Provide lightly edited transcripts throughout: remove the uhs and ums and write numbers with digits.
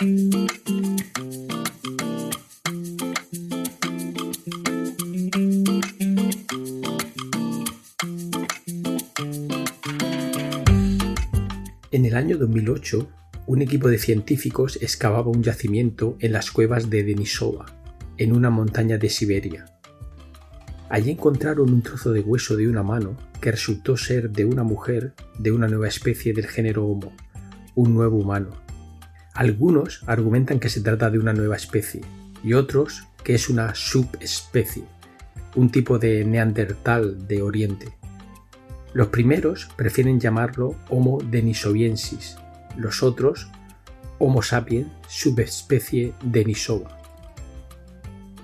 En el año 2008, un equipo de científicos excavaba un yacimiento en las cuevas de Denisova, en una montaña de Siberia. Allí encontraron un trozo de hueso de una mano que resultó ser de una mujer de una nueva especie del género Homo, un nuevo humano. Algunos argumentan que se trata de una nueva especie y otros que es una subespecie, un tipo de neandertal de Oriente. Los primeros prefieren llamarlo Homo denisoviensis, los otros Homo sapiens subespecie denisova.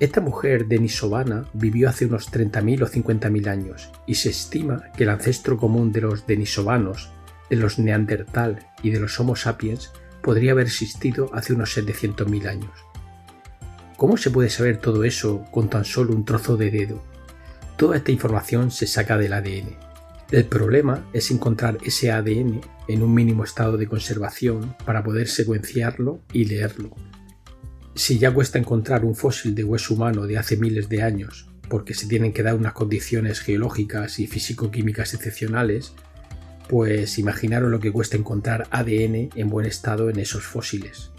Esta mujer denisovana vivió hace unos 30.000 o 50.000 años y se estima que el ancestro común de los denisovanos, de los neandertal y de los Homo sapiens podría haber existido hace unos 700.000 años. ¿Cómo se puede saber todo eso con tan solo un trozo de dedo? Toda esta información se saca del ADN. El problema es encontrar ese ADN en un mínimo estado de conservación para poder secuenciarlo y leerlo. Si ya cuesta encontrar un fósil de hueso humano de hace miles de años, porque se tienen que dar unas condiciones geológicas y físico-químicas excepcionales, pues imaginaros lo que cuesta encontrar ADN en buen estado en esos fósiles.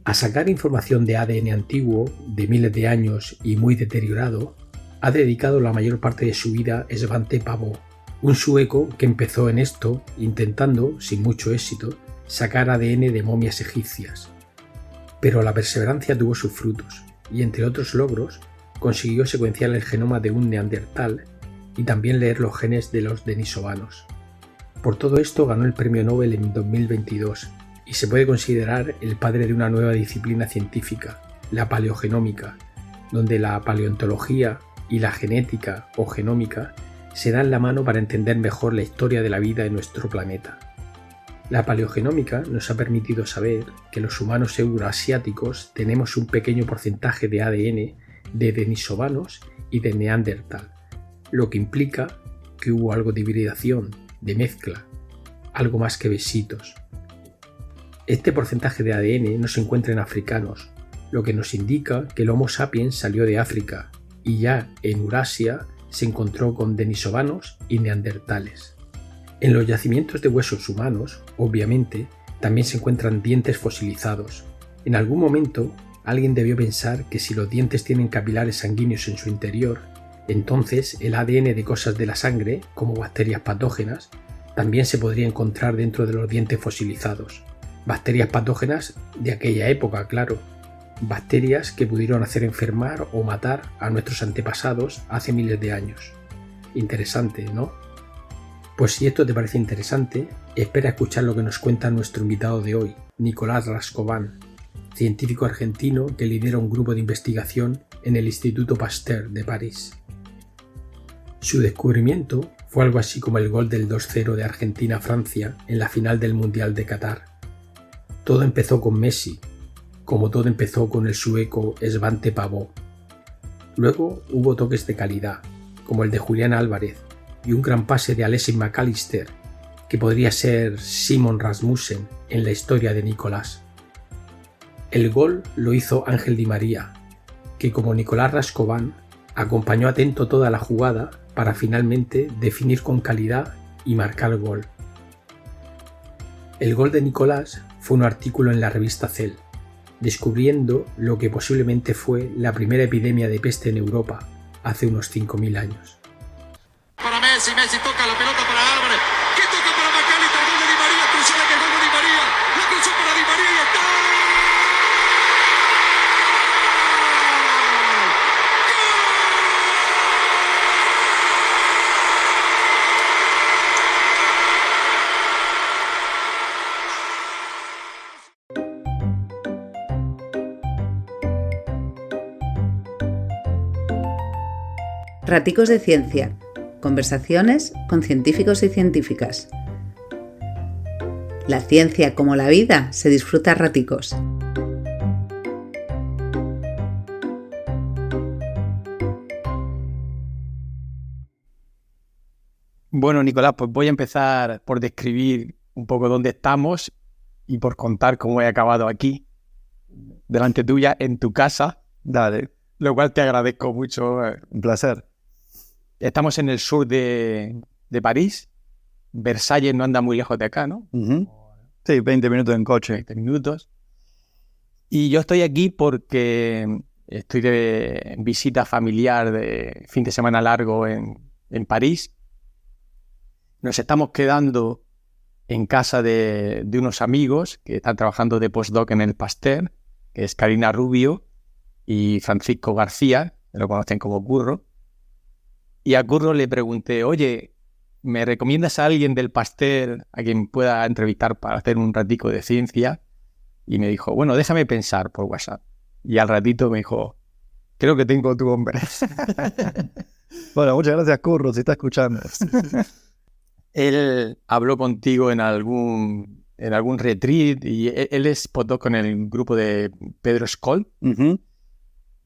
A sacar información de ADN antiguo, de miles de años y muy deteriorado, ha dedicado la mayor parte de su vida Svante Pääbo, un sueco que empezó en esto intentando, sin mucho éxito, sacar ADN de momias egipcias. Pero la perseverancia tuvo sus frutos y, entre otros logros, consiguió secuenciar el genoma de un neandertal y también leer los genes de los denisovanos. Por todo esto ganó el premio Nobel en 2022 y se puede considerar el padre de una nueva disciplina científica, la paleogenómica, donde la paleontología y la genética o genómica se dan la mano para entender mejor la historia de la vida en nuestro planeta. La paleogenómica nos ha permitido saber que los humanos euroasiáticos tenemos un pequeño porcentaje de ADN de denisovanos y de neandertal, lo que implica que hubo algo de hibridación, de mezcla, algo más que besitos. Este porcentaje de ADN no se encuentra en africanos, lo que nos indica que el Homo sapiens salió de África y ya en Eurasia se encontró con denisovanos y neandertales. En los yacimientos de huesos humanos, obviamente, también se encuentran dientes fosilizados. En algún momento, alguien debió pensar que si los dientes tienen capilares sanguíneos en su interior, entonces el ADN de cosas de la sangre, como bacterias patógenas, también se podría encontrar dentro de los dientes fosilizados. Bacterias patógenas de aquella época, claro. Bacterias que pudieron hacer enfermar o matar a nuestros antepasados hace miles de años. Interesante, ¿no? Pues si esto te parece interesante, espera escuchar lo que nos cuenta nuestro invitado de hoy, Nicolás Rascován, científico argentino que lidera un grupo de investigación en el Instituto Pasteur de París. Su descubrimiento fue algo así como el gol del 2-0 de Argentina a Francia en la final del Mundial de Qatar. Todo empezó con Messi, como todo empezó con el sueco Svante Pääbo. Luego hubo toques de calidad, como el de Julián Álvarez, y un gran pase de Alexis McAllister, que podría ser Simon Rasmussen en la historia de Nicolás. El gol lo hizo Ángel Di María, que como Nicolás Rascován acompañó atento toda la jugada para finalmente definir con calidad y marcar el gol. El gol de Nicolás fue un artículo en la revista Cell, descubriendo lo que posiblemente fue la primera epidemia de peste en Europa hace unos 5.000 años. Para Messi toca la pelota para Álvarez, que toca para McAllister, gol de Di María, cruzó la que gol de Di María, la cruzó para Di María y está. Raticos de Ciencia. Conversaciones con científicos y científicas. La ciencia, como la vida, se disfruta a raticos. Bueno, Nicolás, pues voy a empezar por describir un poco dónde estamos y por contar cómo he acabado aquí, delante tuya, en tu casa. Dale, Lo cual te agradezco mucho. un placer. Estamos en el sur de París. Versalles no anda muy lejos de acá, ¿no? Ujú. Sí, 20 minutos en coche. 20 minutos. Y yo estoy aquí porque estoy de visita familiar de fin de semana largo en París. Nos estamos quedando en casa de unos amigos que están trabajando de postdoc en el Pasteur, que es Karina Rubio y Francisco García, que lo conocen como Curro. Y a Curro le pregunté, oye, ¿me recomiendas a alguien del Pasteur a quien pueda entrevistar para hacer un ratico de ciencia? Y me dijo, bueno, déjame pensar por WhatsApp. Y al ratito me dijo, creo que tengo tu hombre. Bueno, muchas gracias, Curro, si está escuchando. Él habló contigo en algún retreat y él es postdoc con el grupo de Pedro Scholl. Ujú.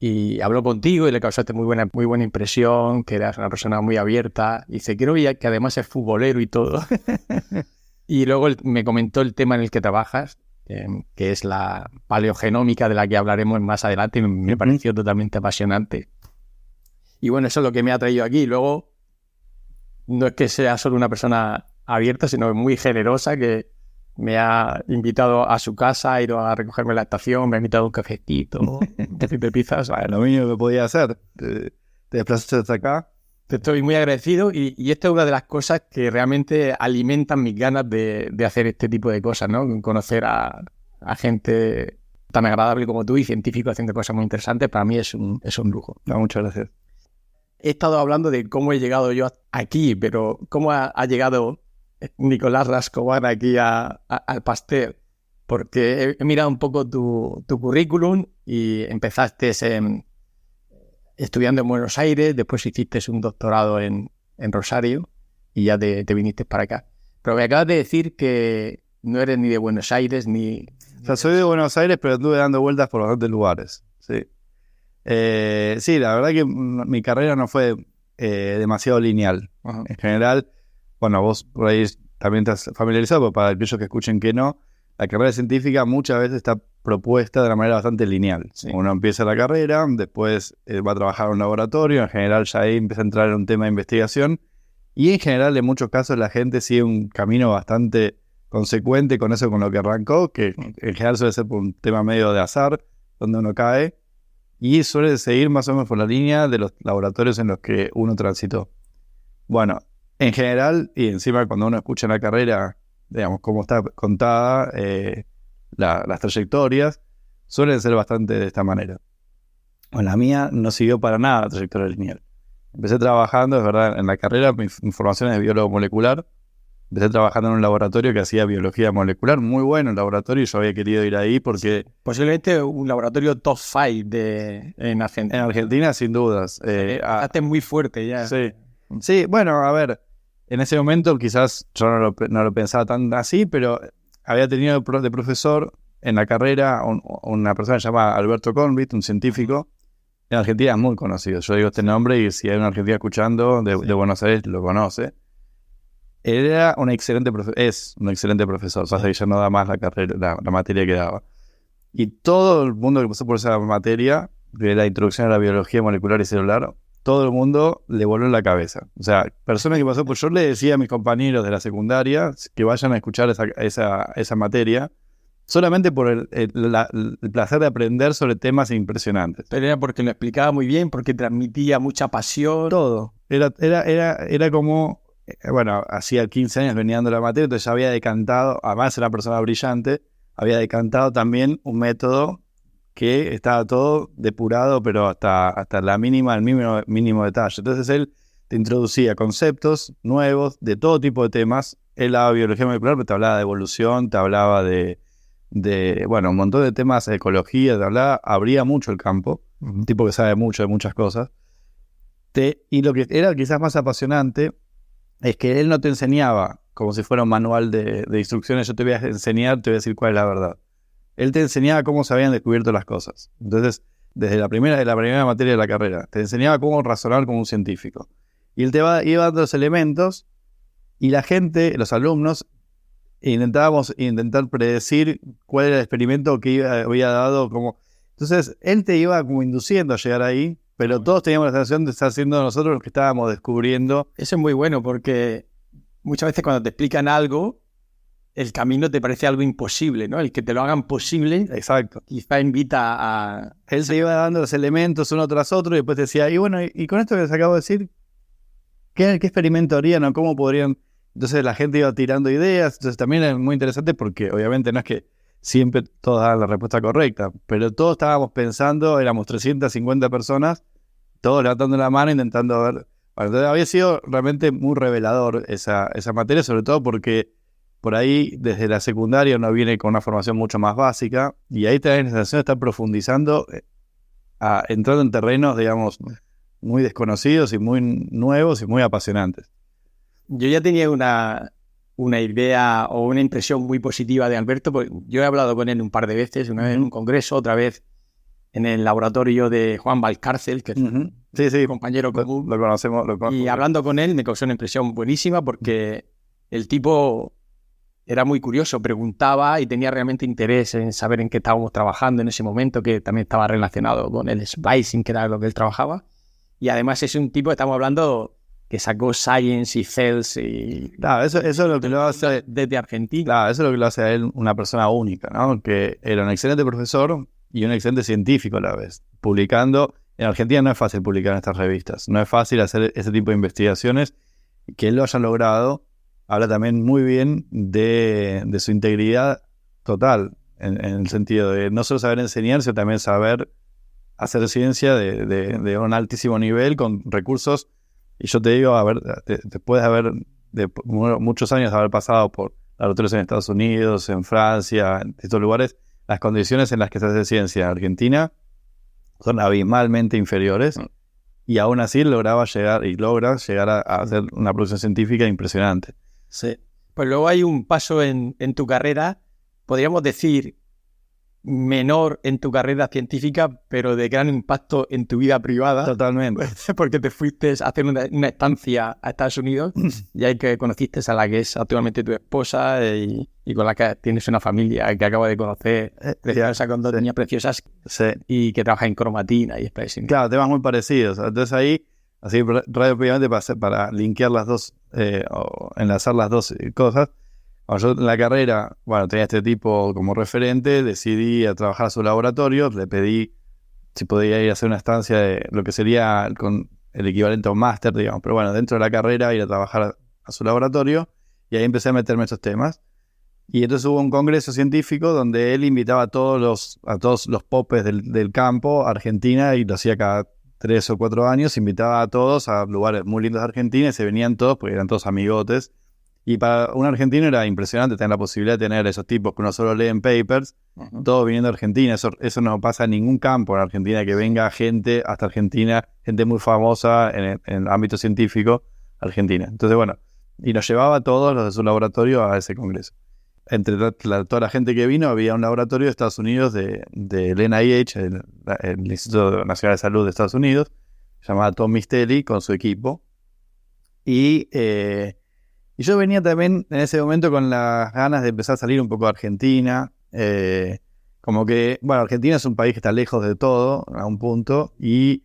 Y habló contigo y le causaste muy buena impresión, que eras una persona muy abierta. Y dice, creo que además es futbolero y todo. Y luego me comentó el tema en el que trabajas, que es la paleogenómica, de la que hablaremos más adelante, y me pareció totalmente apasionante. Y bueno, eso es lo que me ha traído aquí. Luego, no es que sea solo una persona abierta, sino muy generosa, que me ha invitado a su casa, ha ido a recogerme en la estación, me ha invitado un cafecito, un café de pizzas. Lo mínimo que podía hacer. Te desplazaste hasta acá. Te estoy muy agradecido y esta es una de las cosas que realmente alimentan mis ganas de hacer este tipo de cosas, ¿no? Conocer a gente tan agradable como tú y científicos haciendo cosas muy interesantes, para mí es un lujo. No, muchas gracias. He estado hablando de cómo he llegado yo aquí, pero ¿cómo ha llegado Nicolás Rascobán aquí al Pasteur? Porque he mirado un poco tu currículum y empezaste estudiando en Buenos Aires, después hiciste un doctorado en Rosario y ya te viniste para acá. Pero me acabas de decir que no eres ni de Buenos Aires ni... O sea, soy de Buenos Aires, pero estuve dando vueltas por bastantes lugares. Sí. Sí, la verdad que mi carrera no fue demasiado lineal. Ajá. En general, bueno, vos por ahí también estás familiarizado, pero para aquellos que escuchen que no, la carrera científica muchas veces está propuesta de una manera bastante lineal. Sí. Uno empieza la carrera, después va a trabajar en un laboratorio, en general ya ahí empieza a entrar en un tema de investigación, y en general en muchos casos la gente sigue un camino bastante consecuente con eso, con lo que arrancó, que en general suele ser por un tema medio de azar, donde uno cae, y suele seguir más o menos por la línea de los laboratorios en los que uno transitó. Bueno, en general, y encima cuando uno escucha la carrera, digamos, cómo está contada, las trayectorias, suelen ser bastante de esta manera. Bueno, la mía no siguió para nada la trayectoria lineal. Empecé trabajando, es verdad, en la carrera, mi formación es de biólogo molecular. Empecé trabajando en un laboratorio que hacía biología molecular, muy bueno el laboratorio, y yo había querido ir ahí porque... Posiblemente un laboratorio top 5 en Argentina. En Argentina, sin dudas. Estás muy fuerte ya. Sí. Sí, bueno, a ver, en ese momento quizás yo no lo pensaba tan así, pero había tenido de profesor en la carrera una persona que se llama Alberto Convit, un científico. En Argentina es muy conocido. Yo digo este nombre y si hay un argentino escuchando de Buenos Aires lo conoce. Él era un excelente es un excelente profesor. Pasa que ya no da más la carrera, la materia que daba. Y todo el mundo que pasó por esa materia, de la introducción a la biología molecular y celular, todo el mundo le voló en la cabeza. O sea, personas que pasó por... Yo le decía a mis compañeros de la secundaria que vayan a escuchar esa materia, solamente por el placer de aprender sobre temas impresionantes. Pero era porque lo explicaba muy bien, porque transmitía mucha pasión. Todo. Era como... Bueno, hacía 15 años venía dando la materia, entonces ya había decantado, además era una persona brillante, había decantado también un método que estaba todo depurado, pero hasta el mínimo detalle. Entonces él te introducía conceptos nuevos de todo tipo de temas. Él daba biología molecular, pero te hablaba de evolución, te hablaba de bueno, un montón de temas de ecología, abría mucho el campo, un tipo que sabe mucho de muchas cosas. Y lo que era quizás más apasionante es que él no te enseñaba como si fuera un manual de instrucciones, yo te voy a enseñar, te voy a decir cuál es la verdad. Él te enseñaba cómo se habían descubierto las cosas. Entonces, desde la primera materia de la carrera, te enseñaba cómo razonar como un científico. Y él iba dando los elementos y la gente, los alumnos, intentar predecir cuál era el experimento que había dado. Entonces, él te iba como induciendo a llegar ahí, pero todos teníamos la sensación de estar siendo nosotros los que estábamos descubriendo. Eso es muy bueno porque muchas veces cuando te explican algo, el camino te parece algo imposible, ¿no? El que te lo hagan posible, Exacto. quizá invita a... Él se iba dando los elementos uno tras otro y después te decía, y bueno, y con esto que les acabo de decir, ¿qué experimento harían o cómo podrían? Entonces la gente iba tirando ideas. Entonces también es muy interesante porque obviamente no es que siempre todos daban la respuesta correcta, pero todos estábamos pensando, éramos 350 personas, todos levantando la mano intentando ver. Bueno, entonces había sido realmente muy revelador esa materia, sobre todo porque por ahí desde la secundaria uno viene con una formación mucho más básica y ahí te da la sensación de estar profundizando, entrando en terrenos, digamos, muy desconocidos y muy nuevos y muy apasionantes. Yo ya tenía una idea o una impresión muy positiva de Alberto, porque yo he hablado con él un par de veces, una vez en un congreso, otra vez en el laboratorio de Juan Valcárcel, que es un compañero común. Lo conocemos. Y hablando con él me causó una impresión buenísima porque el tipo era muy curioso, preguntaba y tenía realmente interés en saber en qué estábamos trabajando en ese momento, que también estaba relacionado con el splicing, que era lo que él trabajaba. Y además es un tipo, estamos hablando, que sacó Science y Cells y... Claro, eso es lo que lo hace... Desde Argentina. Claro, eso es lo que lo hace a él una persona única, ¿no? Que era un excelente profesor y un excelente científico a la vez. Publicando... En Argentina no es fácil publicar en estas revistas. No es fácil hacer ese tipo de investigaciones. Que él lo haya logrado habla también muy bien de su integridad total. En el sentido de no solo saber enseñar, sino también saber hacer ciencia de un altísimo nivel con recursos. Y yo te digo, a ver, después de muchos años de haber pasado por laboratorios en Estados Unidos, en Francia, en estos lugares, las condiciones en las que se hace ciencia en Argentina son abismalmente inferiores. Y aún así logra llegar a hacer una producción científica impresionante. Sí. Pues luego hay un paso en tu carrera, podríamos decir, menor en tu carrera científica, pero de gran impacto en tu vida privada. Totalmente. Porque te fuiste a hacer una estancia a Estados Unidos y ahí que conociste a la que es actualmente tu esposa y con la que tienes una familia que acabo de conocer, preciosa, con dos niñas preciosas, y que trabaja en cromatina y splicing. Claro, temas muy parecidos. Entonces ahí, así rápidamente para linkear las dos, o enlazar las dos cosas. Cuando yo en la carrera, tenía este tipo como referente, decidí a trabajar a su laboratorio, le pedí si podía ir a hacer una estancia de lo que sería con el equivalente a un máster, digamos, pero bueno, dentro de la carrera ir a trabajar a su laboratorio y ahí empecé a meterme en estos temas. Y entonces hubo un congreso científico donde él invitaba a todos los popes del campo a Argentina y lo hacía cada 3 o 4 años, invitaba a todos a lugares muy lindos de Argentina y se venían todos porque eran todos amigotes. Y para un argentino era impresionante tener la posibilidad de tener esos tipos que no solo leen papers, todos viniendo a Argentina. Eso no pasa en ningún campo en Argentina, que venga gente hasta Argentina, gente muy famosa en el ámbito científico Argentina. Entonces, y nos llevaba a todos los de su laboratorio a ese congreso. Entre toda la gente que vino, había un laboratorio de Estados Unidos, del NIH, el Instituto Nacional de Salud de Estados Unidos, llamado Tom Mistelli, con su equipo. Y yo venía también en ese momento con las ganas de empezar a salir un poco de Argentina. Como que, Argentina es un país que está lejos de todo, a un punto, y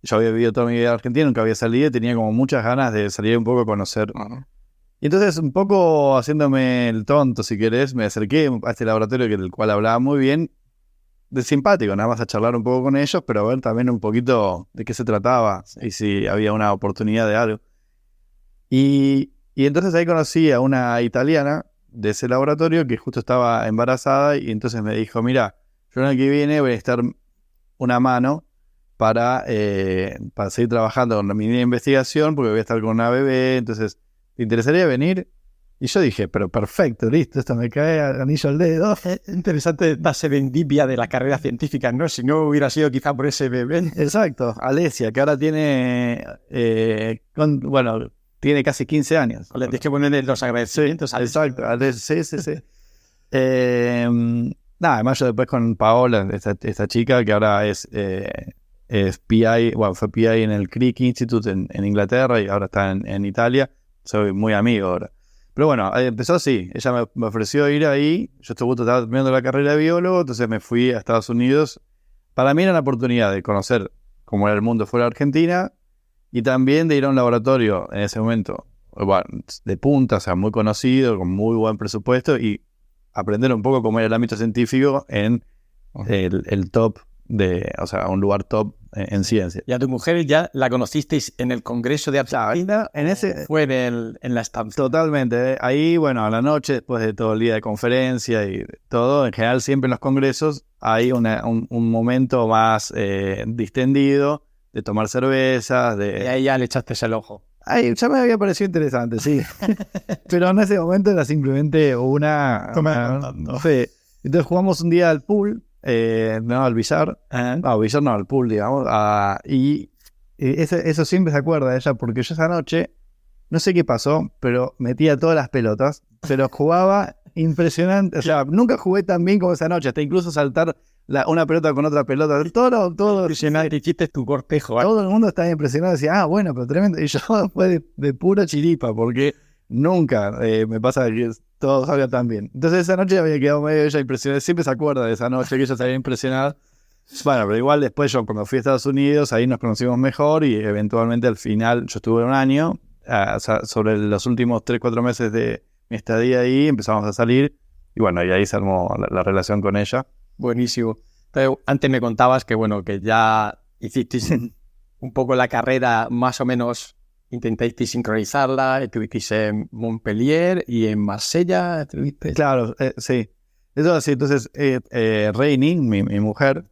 yo había vivido toda mi vida en Argentina, nunca había salido y tenía como muchas ganas de salir un poco a conocer. Y entonces, un poco haciéndome el tonto, si querés, me acerqué a este laboratorio del cual hablaba muy bien, de simpático, nada más a charlar un poco con ellos, pero a ver también un poquito de qué se trataba y si había una oportunidad de algo. Y entonces ahí conocí a una italiana de ese laboratorio que justo estaba embarazada y entonces me dijo, mira, yo el año que viene voy a estar una mano para seguir trabajando con mi investigación porque voy a estar con una bebé, entonces, ¿te interesaría venir? Y yo dije, pero perfecto, listo, esto me cae anillo al dedo. Interesante la serendipia de la carrera científica, ¿no? Si no hubiera sido quizá por ese bebé. Exacto, Alesia, que ahora tiene, tiene casi 15 años. Le tienes que ponerle los agradecimientos. Exacto, sí. Además yo después con Paola, esta chica que ahora es PI, fue PI en el Crick Institute en Inglaterra y ahora está en Italia, soy muy amigo ahora. Pero bueno, empezó así. Ella me ofreció ir ahí. Yo estaba terminando la carrera de biólogo, entonces me fui a Estados Unidos. Para mí era una oportunidad de conocer cómo era el mundo fuera de Argentina y también de ir a un laboratorio en ese momento, bueno, de punta, o sea, muy conocido, con muy buen presupuesto y aprender un poco cómo era el ámbito científico en el top o sea, un lugar top en ciencia. ¿Y a tu mujer ya la conocisteis en el Congreso de Argentina? En ese... Fue en la estancia. Totalmente. Ahí, bueno, a la noche, después de todo el día de conferencia y todo, en general siempre en los congresos hay un momento más distendido de tomar cervezas, Y ahí ya le echaste el ojo. Ahí ya me había parecido interesante, sí. Pero en ese momento era simplemente no sé. Entonces jugamos un día al pool, no, al billar. No, billar no, al pool, digamos. Y eso siempre se acuerda de ella, porque yo esa noche, no sé qué pasó, pero metía todas las pelotas, pero jugaba impresionante. O sea, nunca jugué tan bien como esa noche, hasta incluso saltar una pelota con otra pelota. Todo Impresionante, hiciste tu cortejo. Todo el mundo estaba impresionado, decía, bueno, pero tremendo. Y yo fue de pura chiripa, porque nunca me pasa que todo salga tan bien. Entonces esa noche había quedado medio ella impresionada. Siempre se acuerda de esa noche que ella se había impresionado. Bueno, pero igual después yo cuando fui a Estados Unidos, ahí nos conocimos mejor y eventualmente al final, yo estuve un año, o sea, sobre los últimos 3-4 meses de mi estadía ahí, empezamos a salir y bueno, y ahí se armó la relación con ella. Buenísimo. Entonces, antes me contabas que bueno, que ya hicisteis un poco la carrera más o menos, intentasteis sincronizarla, estuvisteis en Montpellier y en Marsella, ¿estuviste? Claro, sí. Eso así, entonces Reini, mi mujer,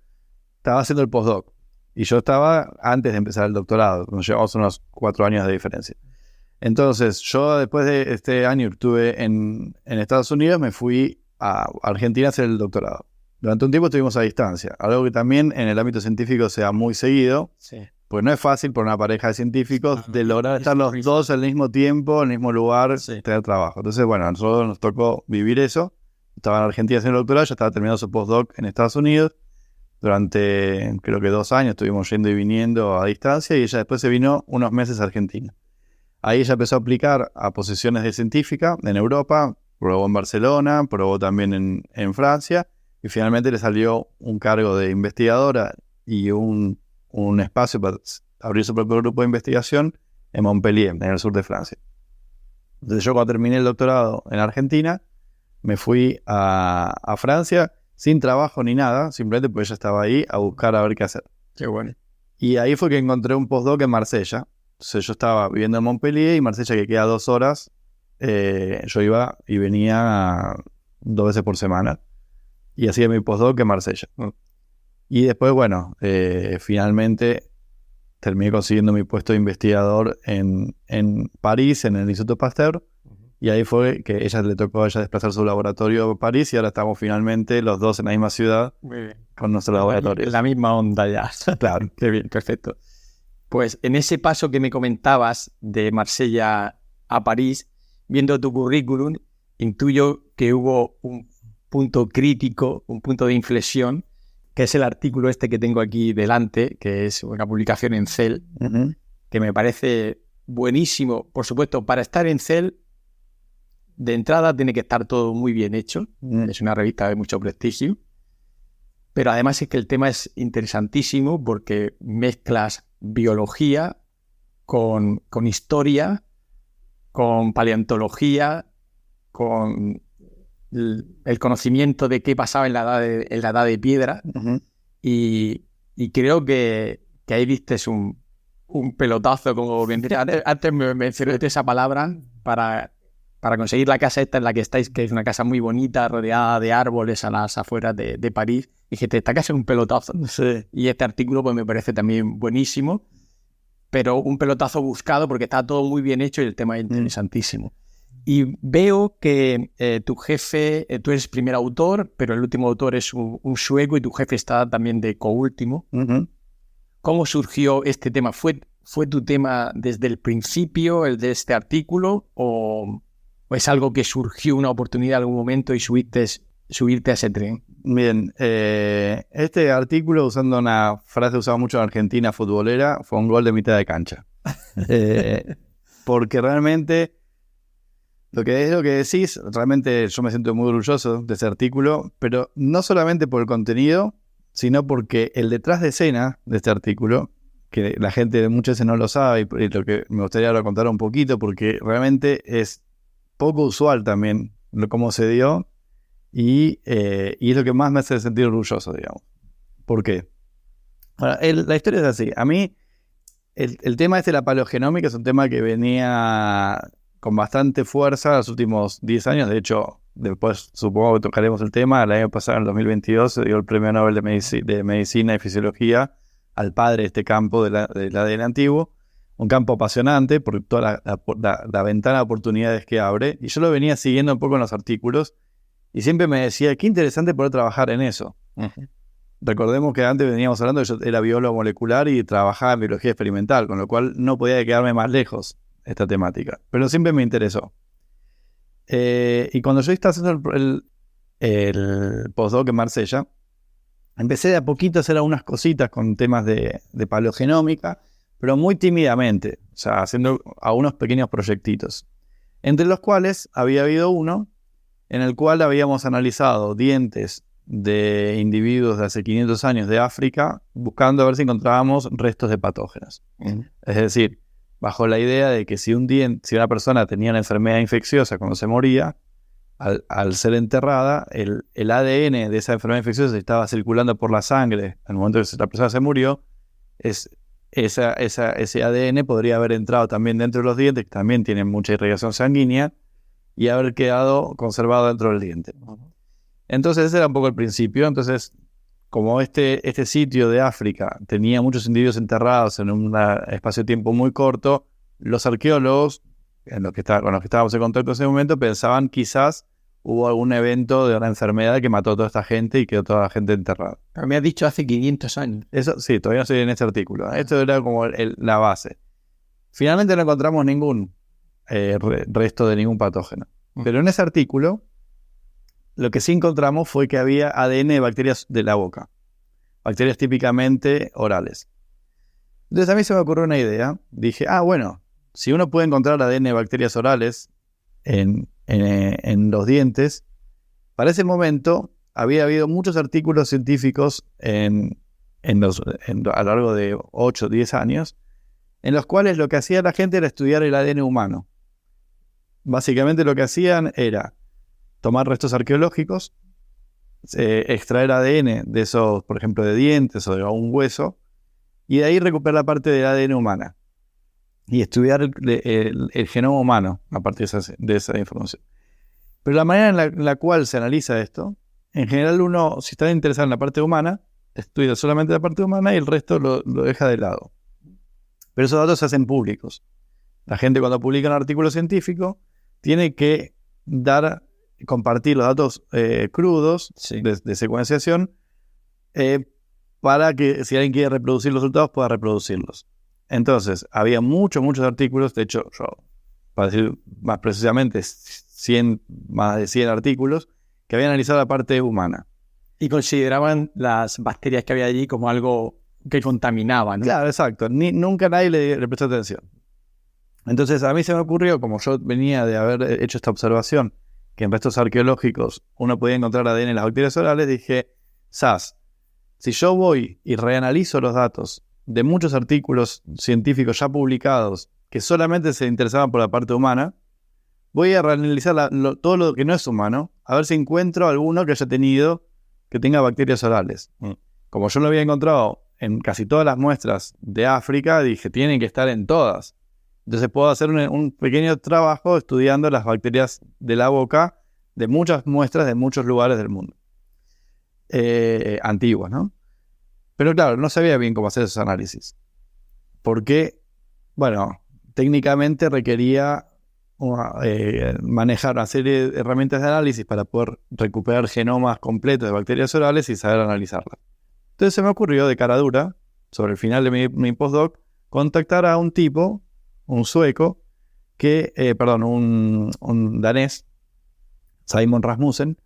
estaba haciendo el postdoc y yo estaba antes de empezar el doctorado, nos llevamos unos 4 años de diferencia. Entonces yo después de este año que estuve en Estados Unidos me fui a Argentina a hacer el doctorado. Durante un tiempo estuvimos a distancia, algo que también en el ámbito científico se da muy seguido, Sí. pues no es fácil por una pareja de científicos de lograr estar los dos al mismo tiempo, en el mismo lugar, Sí. tener trabajo. Entonces, bueno, a nosotros nos tocó vivir eso. Estaba en Argentina haciendo el doctorado, yo estaba terminando su postdoc en Estados Unidos. Durante, creo que 2 años, estuvimos yendo y viniendo a distancia y ella después se vino unos meses a Argentina. Ahí ella empezó a aplicar a posiciones de científica en Europa, probó en Barcelona, probó también en Francia y finalmente le salió un cargo de investigadora y un espacio para abrir su propio grupo de investigación en Montpellier, en el sur de Francia. Entonces yo cuando terminé el doctorado en Argentina, me fui a Francia sin trabajo ni nada, simplemente porque ella estaba ahí a buscar a ver qué hacer. Qué bueno. Y ahí fue que encontré un postdoc en Marsella. Entonces yo estaba viviendo en Montpellier y Marsella, que queda 2 horas, yo iba y venía 2 veces por semana y hacía mi postdoc en Marsella. Y después, bueno, finalmente terminé consiguiendo mi puesto de investigador en París, en el Instituto Pasteur. Y ahí fue que ella le tocó a ella desplazar su laboratorio a París y ahora estamos finalmente los dos en la misma ciudad con nuestro laboratorio. En la misma onda ya. Claro. Qué bien, perfecto. Pues en ese paso que me comentabas de Marsella a París, viendo tu currículum, intuyo que hubo un punto crítico, un punto de inflexión, que es el artículo este que tengo aquí delante, que es una publicación en Cell, que me parece buenísimo. Por supuesto, para estar en Cell, de entrada tiene que estar todo muy bien hecho. Es una revista de mucho prestigio. Pero además es que el tema es interesantísimo porque mezclas biología con historia, con paleontología, con el conocimiento de qué pasaba en la edad de piedra. Y creo que ahí diste un pelotazo, como antes me mencionaste esa palabra, para conseguir la casa esta en la que estáis, que es una casa muy bonita, rodeada de árboles a las afueras de París. Y dije, esta casa es un pelotazo. Sí. Y este artículo pues me parece también buenísimo, pero un pelotazo buscado porque está todo muy bien hecho y el tema es interesantísimo. Y veo que tu jefe, tú eres primer autor, pero el último autor es un sueco y tu jefe está también de coúltimo. ¿Cómo surgió este tema? ¿Fue tu tema desde el principio, el de este artículo, o es algo que surgió una oportunidad en algún momento y subirte a ese tren? Bien, este artículo, usando una frase usada mucho en Argentina futbolera, fue un gol de mitad de cancha. Porque realmente Lo que es lo que decís, realmente yo me siento muy orgulloso de ese artículo, pero no solamente por el contenido, sino porque el detrás de escena de este artículo, que la gente muchas veces no lo sabe, y lo que me gustaría ahora contar un poquito, porque realmente es poco usual también cómo se dio, y es lo que más me hace sentir orgulloso, digamos. ¿Por qué? Ahora, la historia es así. A mí, el tema de la paleogenómica es un tema que venía con bastante fuerza los últimos 10 años. De hecho, después supongo que tocaremos el tema. El año pasado, en el 2022, se dio el Premio Nobel de Medicina y Fisiología al padre de este campo del ADN antiguo. Un campo apasionante por toda la ventana de oportunidades que abre. Y yo lo venía siguiendo un poco en los artículos y siempre me decía, qué interesante poder trabajar en eso. Uh-huh. Recordemos que antes veníamos hablando que yo era biólogo molecular y trabajaba en biología experimental, con lo cual no podía quedarme más lejos de esta temática. Pero siempre me interesó. Y cuando yo estaba haciendo el postdoc en Marsella, empecé de a poquito a hacer algunas cositas con temas de paleogenómica, pero muy tímidamente, o sea, haciendo algunos pequeños proyectitos, entre los cuales había habido uno en el cual habíamos analizado dientes de individuos de hace 500 años de África, buscando a ver si encontrábamos restos de patógenos. Es decir, bajo la idea de que si una persona tenía una enfermedad infecciosa cuando se moría, al ser enterrada, el ADN de esa enfermedad infecciosa estaba circulando por la sangre al momento que la persona se murió, ese ADN podría haber entrado también dentro de los dientes, que también tienen mucha irrigación sanguínea, y haber quedado conservado dentro del diente. Entonces ese era un poco el principio. Entonces, como este sitio de África tenía muchos individuos enterrados en un espacio de tiempo muy corto, los arqueólogos, con los que estábamos en contacto en ese momento, pensaban quizás hubo algún evento de una enfermedad que mató a toda esta gente y quedó toda la gente enterrada. Pero me has dicho hace 500 años. Eso sí, todavía no estoy en este artículo. Esto era como la base. Finalmente no encontramos ningún resto de ningún patógeno. Pero en ese artículo, lo que sí encontramos fue que había ADN de bacterias de la boca. Bacterias típicamente orales. Entonces a mí se me ocurrió una idea. Dije, bueno, si uno puede encontrar ADN de bacterias orales en los dientes, para ese momento había habido muchos artículos científicos a lo largo de 8 o 10 años, en los cuales lo que hacía la gente era estudiar el ADN humano. Básicamente lo que hacían era tomar restos arqueológicos, extraer ADN de esos, por ejemplo, de dientes o de un hueso, y de ahí recuperar la parte del ADN humana y estudiar el genoma humano a partir de esa información. Pero la manera en la cual se analiza esto, en general uno, si está interesado en la parte humana, estudia solamente la parte humana y el resto lo deja de lado. Pero esos datos se hacen públicos. La gente, cuando publica un artículo científico, tiene que compartir los datos crudos, sí, de secuenciación, para que si alguien quiere reproducir los resultados pueda reproducirlos. Entonces, había muchos artículos. De hecho, para decir más precisamente, más de 100 artículos que habían analizado la parte humana. Y consideraban las bacterias que había allí como algo que contaminaba, ¿no? Claro, exacto. Nunca nadie le prestó atención. Entonces, a mí se me ocurrió, como yo venía de haber hecho esta observación, que en restos arqueológicos uno podía encontrar ADN en las bacterias orales, dije, si yo voy y reanalizo los datos de muchos artículos científicos ya publicados que solamente se interesaban por la parte humana, voy a reanalizar todo lo que no es humano, a ver si encuentro alguno que tenga bacterias orales. Como yo lo había encontrado en casi todas las muestras de África, dije, tienen que estar en todas. Entonces puedo hacer un pequeño trabajo estudiando las bacterias de la boca de muchas muestras de muchos lugares del mundo. Antiguos, ¿no? Pero claro, no sabía bien cómo hacer esos análisis. Porque, bueno, técnicamente requería manejar una serie de herramientas de análisis para poder recuperar genomas completos de bacterias orales y saber analizarlas. Entonces se me ocurrió de cara dura, sobre el final de mi postdoc, contactar a un tipo, un sueco, un danés, Simon Rasmussen,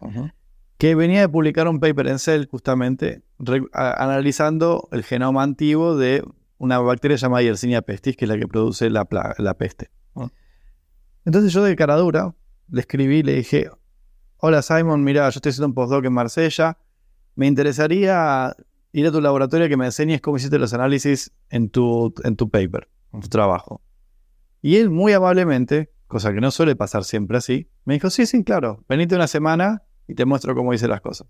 que venía de publicar un paper en Cell justamente analizando el genoma antiguo de una bacteria llamada Yersinia pestis, que es la que produce la peste. Entonces yo de cara dura le escribí, le dije, hola Simon, mira, yo estoy haciendo un postdoc en Marsella, me interesaría ir a tu laboratorio que me enseñes cómo hiciste los análisis en tu paper, en tu trabajo. Y él muy amablemente, cosa que no suele pasar siempre así, me dijo, sí, claro, venite una semana y te muestro cómo hice las cosas.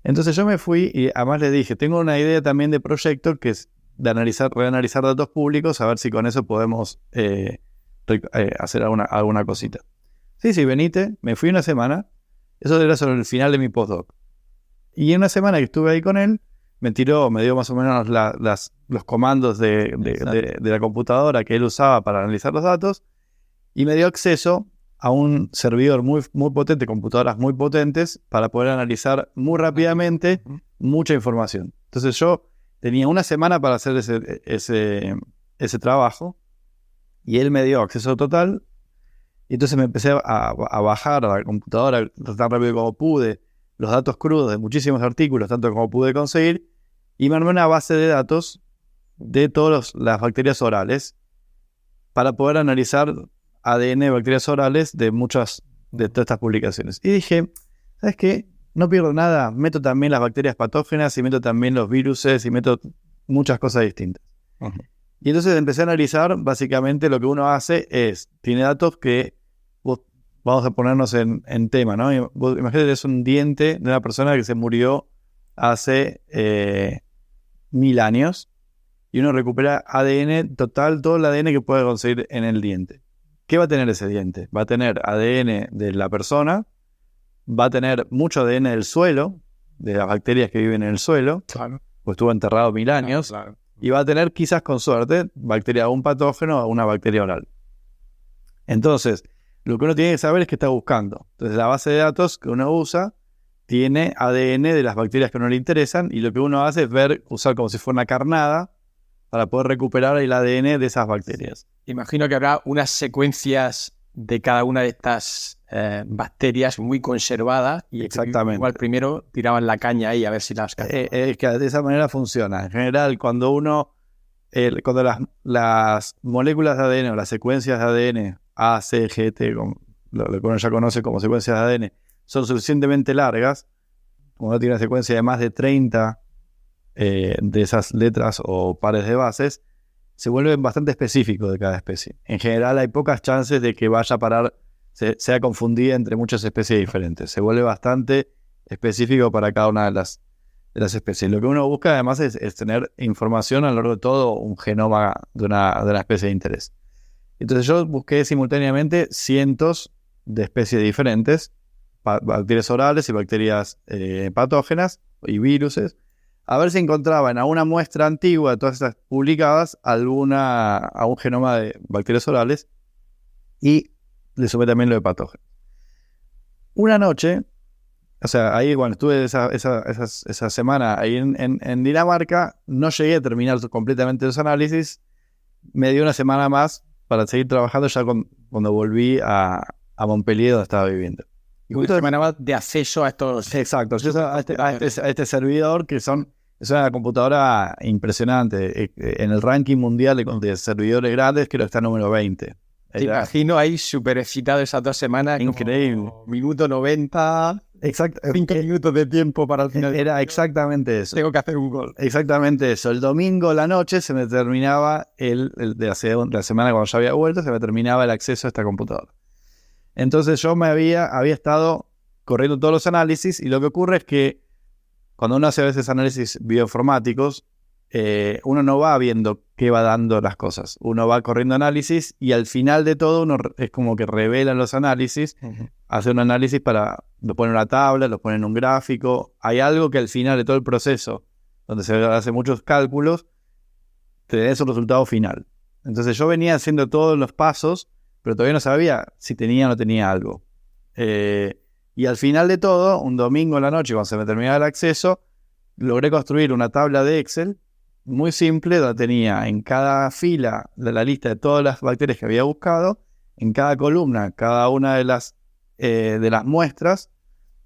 Entonces yo me fui y además le dije, tengo una idea también de proyecto que es de reanalizar datos públicos, a ver si con eso podemos hacer alguna cosita. Sí, venite, me fui una semana, eso era sobre el final de mi postdoc. Y en una semana que estuve ahí con él, me dio más o menos los comandos de la computadora que él usaba para analizar los datos, y me dio acceso a un servidor muy, muy potente, computadoras muy potentes, para poder analizar muy rápidamente mucha información. Entonces yo tenía una semana para hacer ese trabajo, y él me dio acceso total, y entonces me empecé a bajar a la computadora tan rápido como pude, los datos crudos de muchísimos artículos, tanto como pude conseguir, y me armé una base de datos de todas las bacterias orales para poder analizar ADN de bacterias orales de todas estas publicaciones. Y dije, ¿sabes qué? No pierdo nada, meto también las bacterias patógenas y meto también los viruses y meto muchas cosas distintas. Uh-huh. Y entonces empecé a analizar, básicamente lo que uno hace es, tiene datos que vamos a ponernos en tema, ¿no? Imagínate, es un diente de una persona que se murió hace 1000 años y uno recupera ADN total, todo el ADN que puede conseguir en el diente. ¿Qué va a tener ese diente? Va a tener ADN de la persona, va a tener mucho ADN del suelo, de las bacterias que viven en el suelo, claro, pues estuvo enterrado 1000 años, claro. Y va a tener, quizás con suerte, bacteria, un patógeno o una bacteria oral. Entonces, lo que uno tiene que saber es qué está buscando. Entonces, la base de datos que uno usa tiene ADN de las bacterias que a uno le interesan, y lo que uno hace es usar como si fuera una carnada para poder recuperar el ADN de esas bacterias. Imagino que habrá unas secuencias de cada una de estas bacterias muy conservadas, y exactamente. Igual primero tiraban la caña ahí a ver si las que de esa manera funciona. En general, cuando las moléculas de ADN o las secuencias de ADN A, C, G, T, lo que uno ya conoce como secuencias de ADN, son suficientemente largas, como uno tiene una secuencia de más de 30 de esas letras o pares de bases, se vuelven bastante específicos de cada especie. En general hay pocas chances de que vaya a parar, sea confundida entre muchas especies diferentes. Se vuelve bastante específico para cada una de las especies. Lo que uno busca además es tener información a lo largo de todo un genoma de una especie de interés. Entonces yo busqué simultáneamente cientos de especies diferentes, bacterias orales y bacterias patógenas y viruses, a ver si encontraba en alguna muestra antigua de todas estas publicadas a un genoma de bacterias orales, y le sumé también lo de patógenos. Una noche, o sea, ahí cuando estuve esa semana ahí en Dinamarca, no llegué a terminar completamente los análisis, me dio una semana más para seguir trabajando ya cuando volví a Montpellier, donde estaba viviendo. Y una semana más de acceso a estos... Exacto, a este servidor que es una computadora impresionante. En el ranking mundial de servidores grandes creo que está número 20. Te imagino ahí súper excitado esas 2 semanas. Increíble. Minuto 90... Exacto. 5 minutos de tiempo para el final. Era exactamente eso. Tengo que hacer un gol. Exactamente eso. El domingo a la noche se me terminaba de la semana cuando ya había vuelto, se me terminaba el acceso a esta computadora. Entonces yo me había estado corriendo todos los análisis, y lo que ocurre es que cuando uno hace a veces análisis bioinformáticos, uno no va viendo qué va dando las cosas. Uno va corriendo análisis y al final de todo uno es como que revela los análisis, hace un análisis lo pone en una tabla, lo pone en un gráfico. Hay algo que al final de todo el proceso, donde se hace muchos cálculos, te da ese resultado final. Entonces yo venía haciendo todos los pasos, pero todavía no sabía si tenía o no tenía algo. Y al final de todo, un domingo en la noche, cuando se me terminaba el acceso, logré construir una tabla de Excel muy simple, donde tenía en cada fila de la lista de todas las bacterias que había buscado, en cada columna, cada una de las muestras,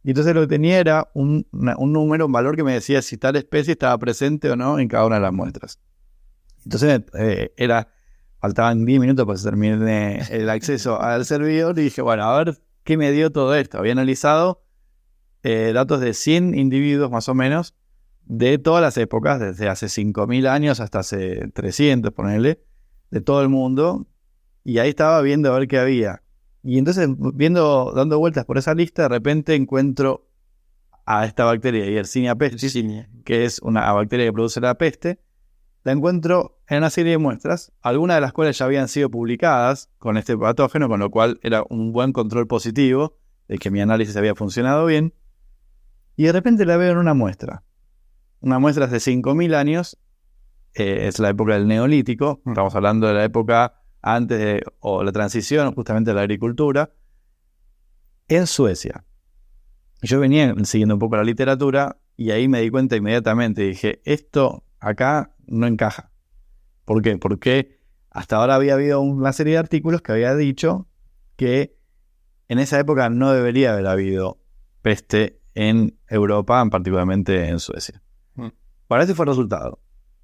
y entonces lo que tenía era un número, un valor que me decía si tal especie estaba presente o no en cada una de las muestras. Entonces era faltaban 10 minutos para que se termine el acceso al servidor y dije, bueno, a ver qué me dio todo esto. Había analizado datos de 100 individuos más o menos de todas las épocas, desde hace 5.000 años hasta hace 300, ponele, de todo el mundo. Y ahí estaba viendo a ver qué había. Y entonces, dando vueltas por esa lista, de repente encuentro a esta bacteria, Yersinia pestis, que es una bacteria que produce la peste. La encuentro en una serie de muestras, algunas de las cuales ya habían sido publicadas con este patógeno, con lo cual era un buen control positivo de que mi análisis había funcionado bien. Y de repente la veo en una muestra hace 5.000 años, es la época del Neolítico, estamos hablando de la época antes o la transición justamente de la agricultura, en Suecia. Yo venía siguiendo un poco la literatura y ahí me di cuenta inmediatamente, dije, esto acá no encaja. ¿Por qué? Porque hasta ahora había habido una serie de artículos que había dicho que en esa época no debería haber habido peste en Europa, particularmente en Suecia. Para ese fue el resultado.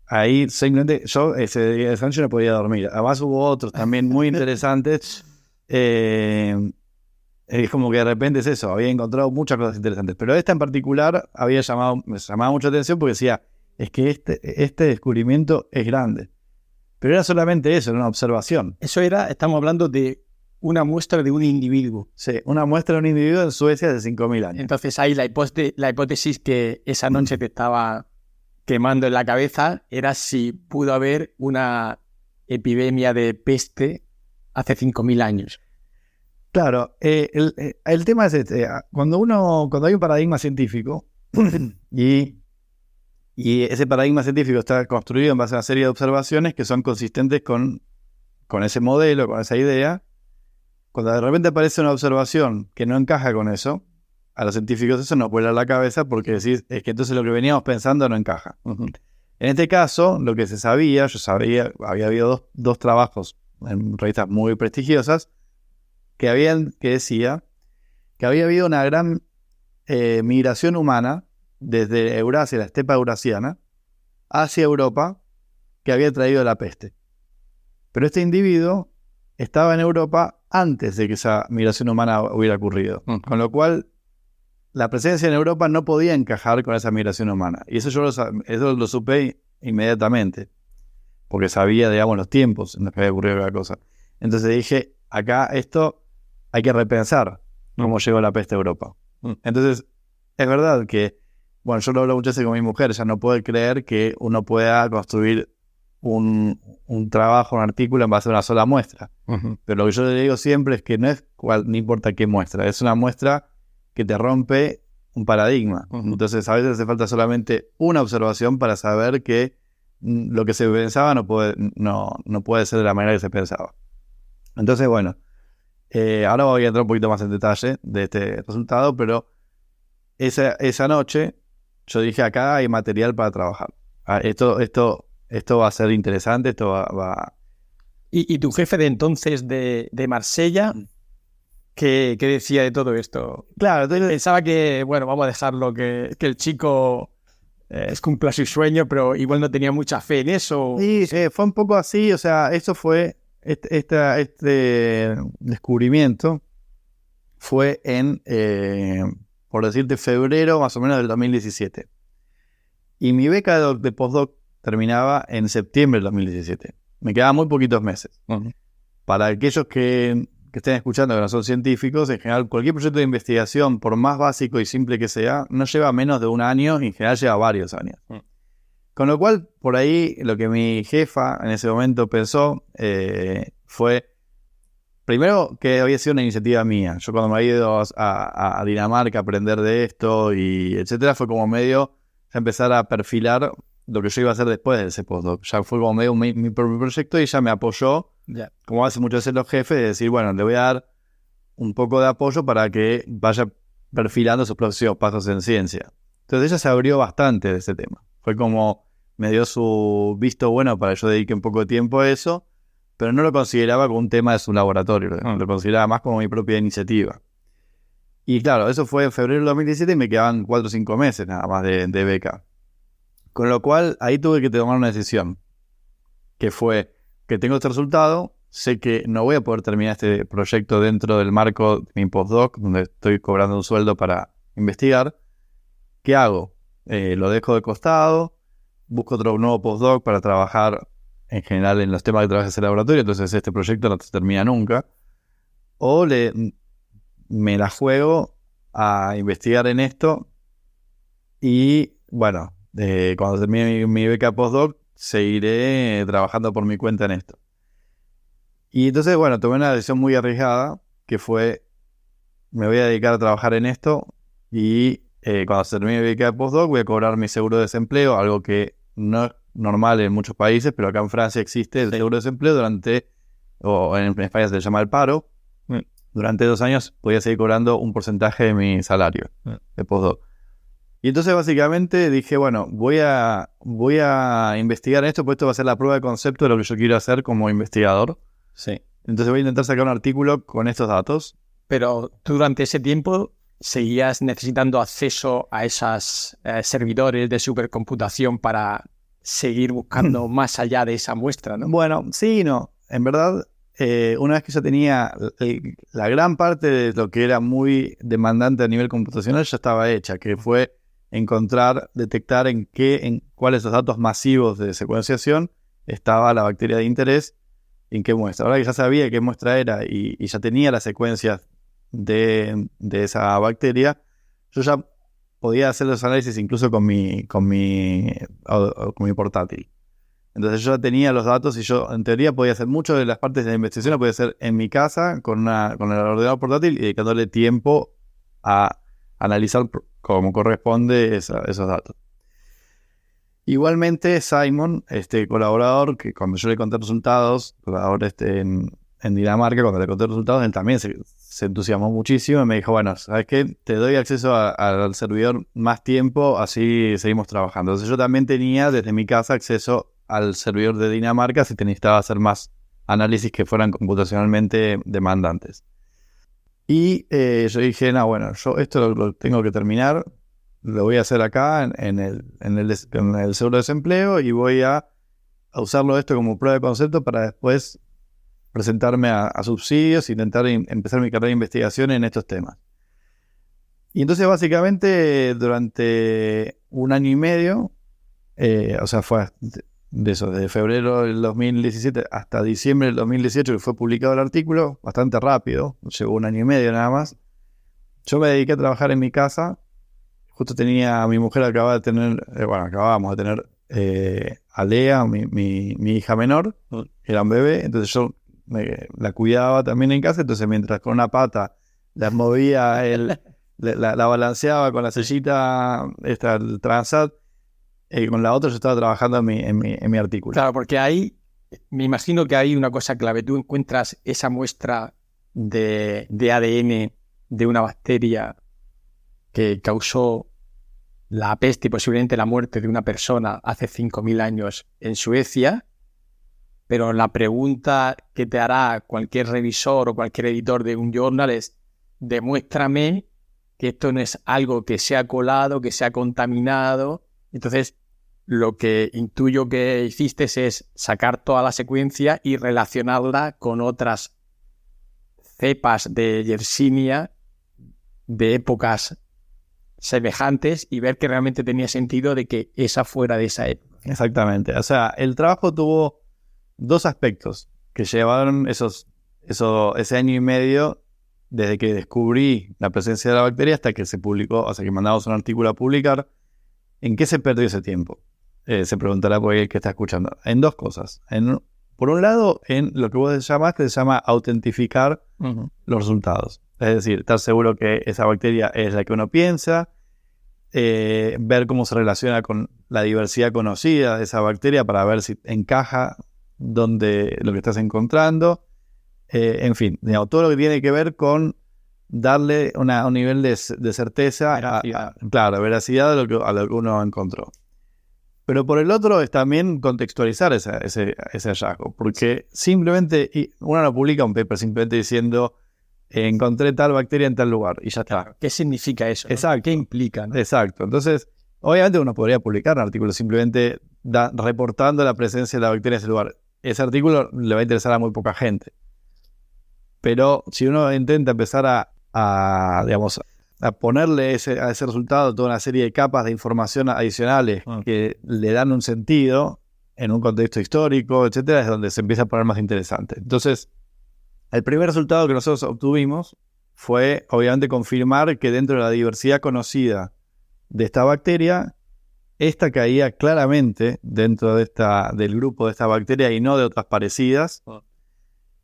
Ahí simplemente yo ese día de noche no podía dormir. Además hubo otros también muy interesantes. Es como que de repente es eso, había encontrado muchas cosas interesantes. Pero esta en particular me llamaba mucha atención porque decía, es que este descubrimiento es grande. Pero era solamente eso, era una observación. Estamos hablando de una muestra de un individuo. Sí, una muestra de un individuo en Suecia de 5.000 años. Entonces ahí la hipótesis que esa noche te estaba quemando en la cabeza era si pudo haber una epidemia de peste hace 5.000 años. Claro, el tema es este. Cuando hay un paradigma científico y ese paradigma científico está construido en base a una serie de observaciones que son consistentes con ese modelo, con esa idea, cuando de repente aparece una observación que no encaja con eso, a los científicos eso nos vuela la cabeza porque decís, es que entonces lo que veníamos pensando no encaja. En este caso, lo que se sabía, había habido dos trabajos en revistas muy prestigiosas que decía que había habido una gran migración humana desde Eurasia, la estepa eurasiana, hacia Europa, que había traído la peste. Pero este individuo estaba en Europa antes de que esa migración humana hubiera ocurrido. Con lo cual, la presencia en Europa no podía encajar con esa migración humana. Y eso eso lo supe inmediatamente, porque sabía, digamos, los tiempos en los que había ocurrido la cosa. Entonces dije, acá esto hay que repensar cómo llegó la peste a Europa. Entonces, es verdad que, bueno, yo lo hablo muchas veces con mi mujer, ella no puede creer que uno pueda construir un trabajo, un artículo en base a una sola muestra. Pero lo que yo le digo siempre es que no importa qué muestra, es una muestra que te rompe un paradigma. Entonces a veces hace falta solamente una observación para saber que lo que se pensaba no puede ser de la manera que se pensaba. Entonces, bueno, ahora voy a entrar un poquito más en detalle de este resultado, pero esa noche yo dije, acá hay material para trabajar. Esto va a ser interesante, esto va... ¿Y tu jefe de entonces de Marsella, qué decía de todo esto? Claro, entonces pensaba que, bueno, vamos a dejarlo, que el chico cumpla su sueño, pero igual no tenía mucha fe en eso. Sí, fue un poco así, o sea, eso fue, este descubrimiento fue en, por decirte, febrero más o menos del 2017. Y mi beca de postdoc terminaba en septiembre del 2017. Me quedaban muy poquitos meses. Para aquellos que estén escuchando que no son científicos, en general cualquier proyecto de investigación, por más básico y simple que sea, no lleva menos de un año y en general lleva varios años. Con lo cual, por ahí, lo que mi jefa en ese momento pensó fue, primero, que había sido una iniciativa mía. Yo cuando me había ido a Dinamarca a aprender de esto y etcétera, fue como medio empezar a perfilar lo que yo iba a hacer después de ese postdoc. Ya fue como medio mi propio proyecto y ella me apoyó, como hacen muchas veces los jefes, de decir, bueno, le voy a dar un poco de apoyo para que vaya perfilando sus próximos pasos en ciencia. Entonces ella se abrió bastante de ese tema. Fue como, me dio su visto bueno para que yo dedique un poco de tiempo a eso, pero no lo consideraba como un tema de su laboratorio, lo consideraba más como mi propia iniciativa. Y claro, eso fue en febrero del 2017 y me quedaban 4 o 5 meses nada más de beca. Con lo cual, ahí tuve que tomar una decisión, que fue, que tengo este resultado, sé que no voy a poder terminar este proyecto dentro del marco de mi postdoc, donde estoy cobrando un sueldo para investigar. ¿Qué hago? Lo dejo de costado, busco otro nuevo postdoc para trabajar en general en los temas que trabajas en el laboratorio, entonces este proyecto no se termina nunca. O me la juego a investigar en esto y, bueno, cuando termine mi beca postdoc, seguiré trabajando por mi cuenta en esto. Y entonces, bueno, tomé una decisión muy arriesgada, que fue, me voy a dedicar a trabajar en esto y cuando termine mi beca de postdoc voy a cobrar mi seguro de desempleo, algo que no es normal en muchos países, pero acá en Francia existe el seguro de desempleo o en España se le llama el paro. Durante 2 años podía seguir cobrando un porcentaje de mi salario de postdoc. Y entonces básicamente dije, bueno, voy a investigar en esto, porque esto va a ser la prueba de concepto de lo que yo quiero hacer como investigador. Sí. Entonces voy a intentar sacar un artículo con estos datos. Pero tú durante ese tiempo seguías necesitando acceso a esos servidores de supercomputación para seguir buscando más allá de esa muestra, ¿no? Bueno, sí y no. En verdad, una vez que ya tenía la gran parte de lo que era muy demandante a nivel computacional ya estaba hecha, que fue detectar en cuáles de los datos masivos de secuenciación estaba la bacteria de interés, en qué muestra. Ahora que ya sabía qué muestra era y ya tenía las secuencias de esa bacteria, yo ya podía hacer los análisis incluso con mi portátil. Entonces yo ya tenía los datos y yo en teoría podía hacer muchas de las partes de la investigación, la podía hacer en mi casa con el ordenador portátil y dedicándole tiempo a analizar como corresponde esos datos. Igualmente Simon, este colaborador, que cuando yo le conté resultados, colaborador en Dinamarca, cuando le conté resultados, él también se entusiasmó muchísimo y me dijo, bueno, ¿sabes qué? Te doy acceso al servidor más tiempo, así seguimos trabajando. Entonces yo también tenía desde mi casa acceso al servidor de Dinamarca si te necesitaba hacer más análisis que fueran computacionalmente demandantes. Y yo dije, no, bueno, yo esto lo tengo que terminar, lo voy a hacer acá en el seguro de desempleo y voy a usarlo esto como prueba de concepto para después presentarme a subsidios e intentar empezar mi carrera de investigación en estos temas. Y entonces básicamente durante 1 año y medio, o sea, fue desde febrero del 2017 hasta diciembre del 2018 que fue publicado el artículo, bastante rápido, llevó 1 año y medio nada más. Yo me dediqué a trabajar en mi casa. Justo mi mujer acabábamos de tener a Lea, mi hija menor, era un bebé, entonces yo la cuidaba también en casa, entonces mientras con una pata la movía, la balanceaba con la sillita, el Transat, con la otra yo estaba trabajando en mi artículo. Claro, porque ahí, me imagino que hay una cosa clave, tú encuentras esa muestra de ADN de una bacteria que causó la peste y posiblemente la muerte de una persona hace 5.000 años en Suecia, pero la pregunta que te hará cualquier revisor o cualquier editor de un journal es: demuéstrame que esto no es algo que se ha colado, que se ha contaminado. Entonces, lo que intuyo que hiciste es sacar toda la secuencia y relacionarla con otras cepas de Yersinia de épocas semejantes y ver que realmente tenía sentido de que esa fuera de esa época. Exactamente. O sea, el trabajo tuvo 2 aspectos que llevaron ese año y medio desde que descubrí la presencia de la bacteria hasta que se publicó, hasta que mandamos un artículo a publicar. ¿En qué se perdió ese tiempo? Se preguntará por el que está escuchando. En 2 cosas. Por un lado, en lo que vos llamás, que se llama autentificar los resultados. Es decir, estar seguro que esa bacteria es la que uno piensa, ver cómo se relaciona con la diversidad conocida de esa bacteria para ver si encaja donde lo que estás encontrando. En fin, digamos, todo lo que tiene que ver con darle un nivel de certeza, veracidad a lo que uno encontró. Pero por el otro es también contextualizar ese hallazgo, porque simplemente uno no publica un paper simplemente diciendo encontré tal bacteria en tal lugar y ya está. ¿Qué significa eso? Exacto. ¿No? ¿Qué implica? ¿No? Exacto. Entonces, obviamente uno podría publicar un artículo simplemente reportando la presencia de la bacteria en ese lugar. ese artículo le va a interesar a muy poca gente. Pero si uno intenta empezar digamos, a ponerle a ese resultado toda una serie de capas de información adicionales que le dan un sentido en un contexto histórico, etcétera, es donde se empieza a poner más interesante. Entonces, el primer resultado que nosotros obtuvimos fue, obviamente, confirmar que dentro de la diversidad conocida de esta bacteria, esta caía claramente dentro del grupo de esta bacteria y no de otras parecidas.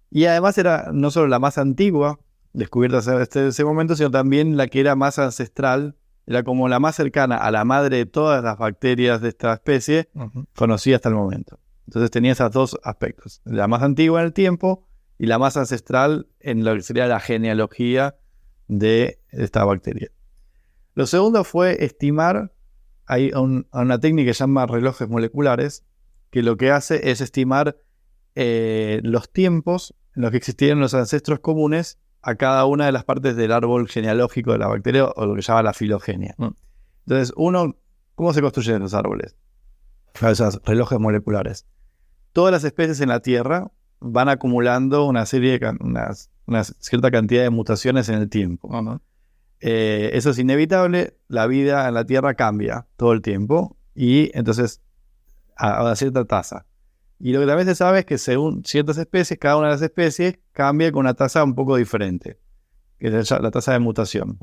Y además era no solo la más antigua descubierta hasta ese momento, sino también la que era más ancestral, era como la más cercana a la madre de todas las bacterias de esta especie conocida hasta el momento. Entonces tenía esos dos aspectos, la más antigua en el tiempo y la más ancestral en lo que sería la genealogía de esta bacteria. Lo segundo fue estimar, hay una técnica que se llama relojes moleculares, que lo que hace es estimar los tiempos en los que existieron los ancestros comunes a cada una de las partes del árbol genealógico de la bacteria, o lo que se llama la filogenia. Entonces, ¿cómo se construyen los árboles? Esos relojes moleculares. Todas las especies en la Tierra van acumulando una cierta cantidad de mutaciones en el tiempo. Eso es inevitable, la vida en la Tierra cambia todo el tiempo, y entonces a cierta tasa. Y lo que también se sabe es que según ciertas especies, cada una de las especies cambia con una tasa un poco diferente, que es la tasa de mutación,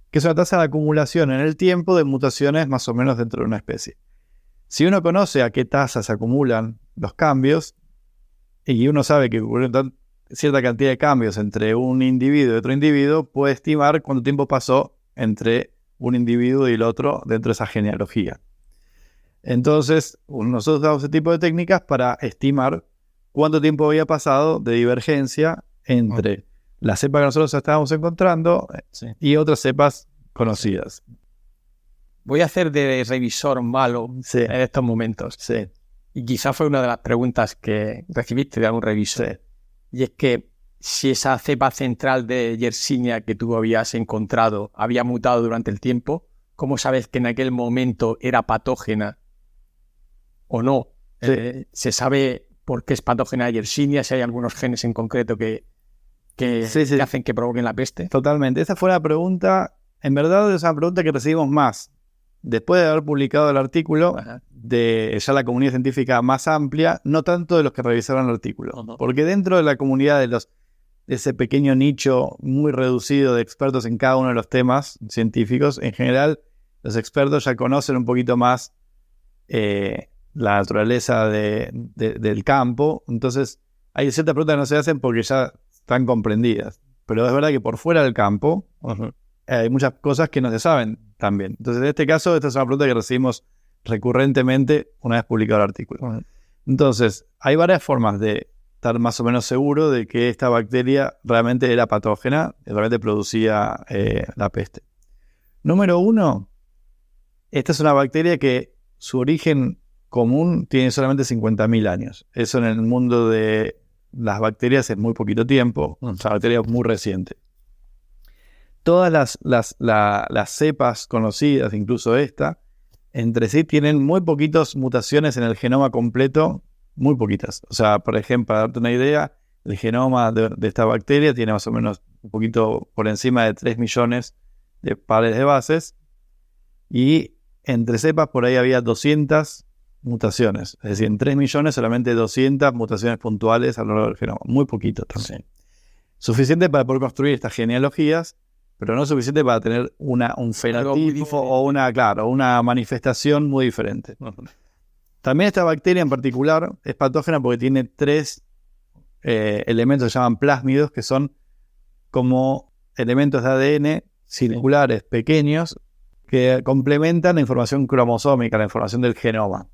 que es una tasa de acumulación en el tiempo de mutaciones más o menos dentro de una especie. Si uno conoce a qué tasa se acumulan los cambios, y uno sabe que ocurrieron cierta cantidad de cambios entre un individuo y otro individuo, puede estimar cuánto tiempo pasó entre un individuo y el otro dentro de esa genealogía. Entonces, nosotros usamos ese tipo de técnicas para estimar cuánto tiempo había pasado de divergencia entre la cepa que nosotros estábamos encontrando y otras cepas conocidas. Voy a hacer de revisor malo en estos momentos. Y quizás fue una de las preguntas que recibiste de algún revisor. Y es que si esa cepa central de Yersinia que tú habías encontrado había mutado durante el tiempo, ¿cómo sabes que en aquel momento era patógena o no? ¿Se sabe por qué es patógena Yersinia? Si hay algunos genes en concreto que hacen que provoquen la peste. Totalmente. Esa fue la pregunta, en verdad es una pregunta que recibimos más después de haber publicado el artículo de ya la comunidad científica más amplia, no tanto de los que revisaron el artículo. Porque dentro de la comunidad de ese pequeño nicho muy reducido de expertos en cada uno de los temas científicos, en general los expertos ya conocen un poquito más la naturaleza del campo. Entonces hay ciertas preguntas que no se hacen porque ya están comprendidas. Pero es verdad que por fuera del campo hay muchas cosas que no se saben también. Entonces, en este caso, esta es una pregunta que recibimos recurrentemente una vez publicado el artículo. Entonces, hay varias formas de estar más o menos seguro de que esta bacteria realmente era patógena y realmente producía la peste. Número 1, esta es una bacteria que su origen común tiene solamente 50.000 años. Eso en el mundo de las bacterias es muy poquito tiempo, es una bacteria muy reciente. Todas las cepas conocidas, incluso esta, entre sí tienen muy poquitas mutaciones en el genoma completo, muy poquitas. O sea, por ejemplo, para darte una idea, el genoma de esta bacteria tiene más o menos un poquito por encima de 3 millones de pares de bases, y entre cepas por ahí había 200 mutaciones. Es decir, en 3 millones solamente 200 mutaciones puntuales a lo largo del genoma. Muy poquito también. Suficiente para poder construir estas genealogías, pero no suficiente para tener un fenotipo o una manifestación muy diferente. También esta bacteria en particular es patógena porque tiene 3 elementos que se llaman plásmidos, que son como elementos de ADN circulares pequeños que complementan la información cromosómica, la información del genoma.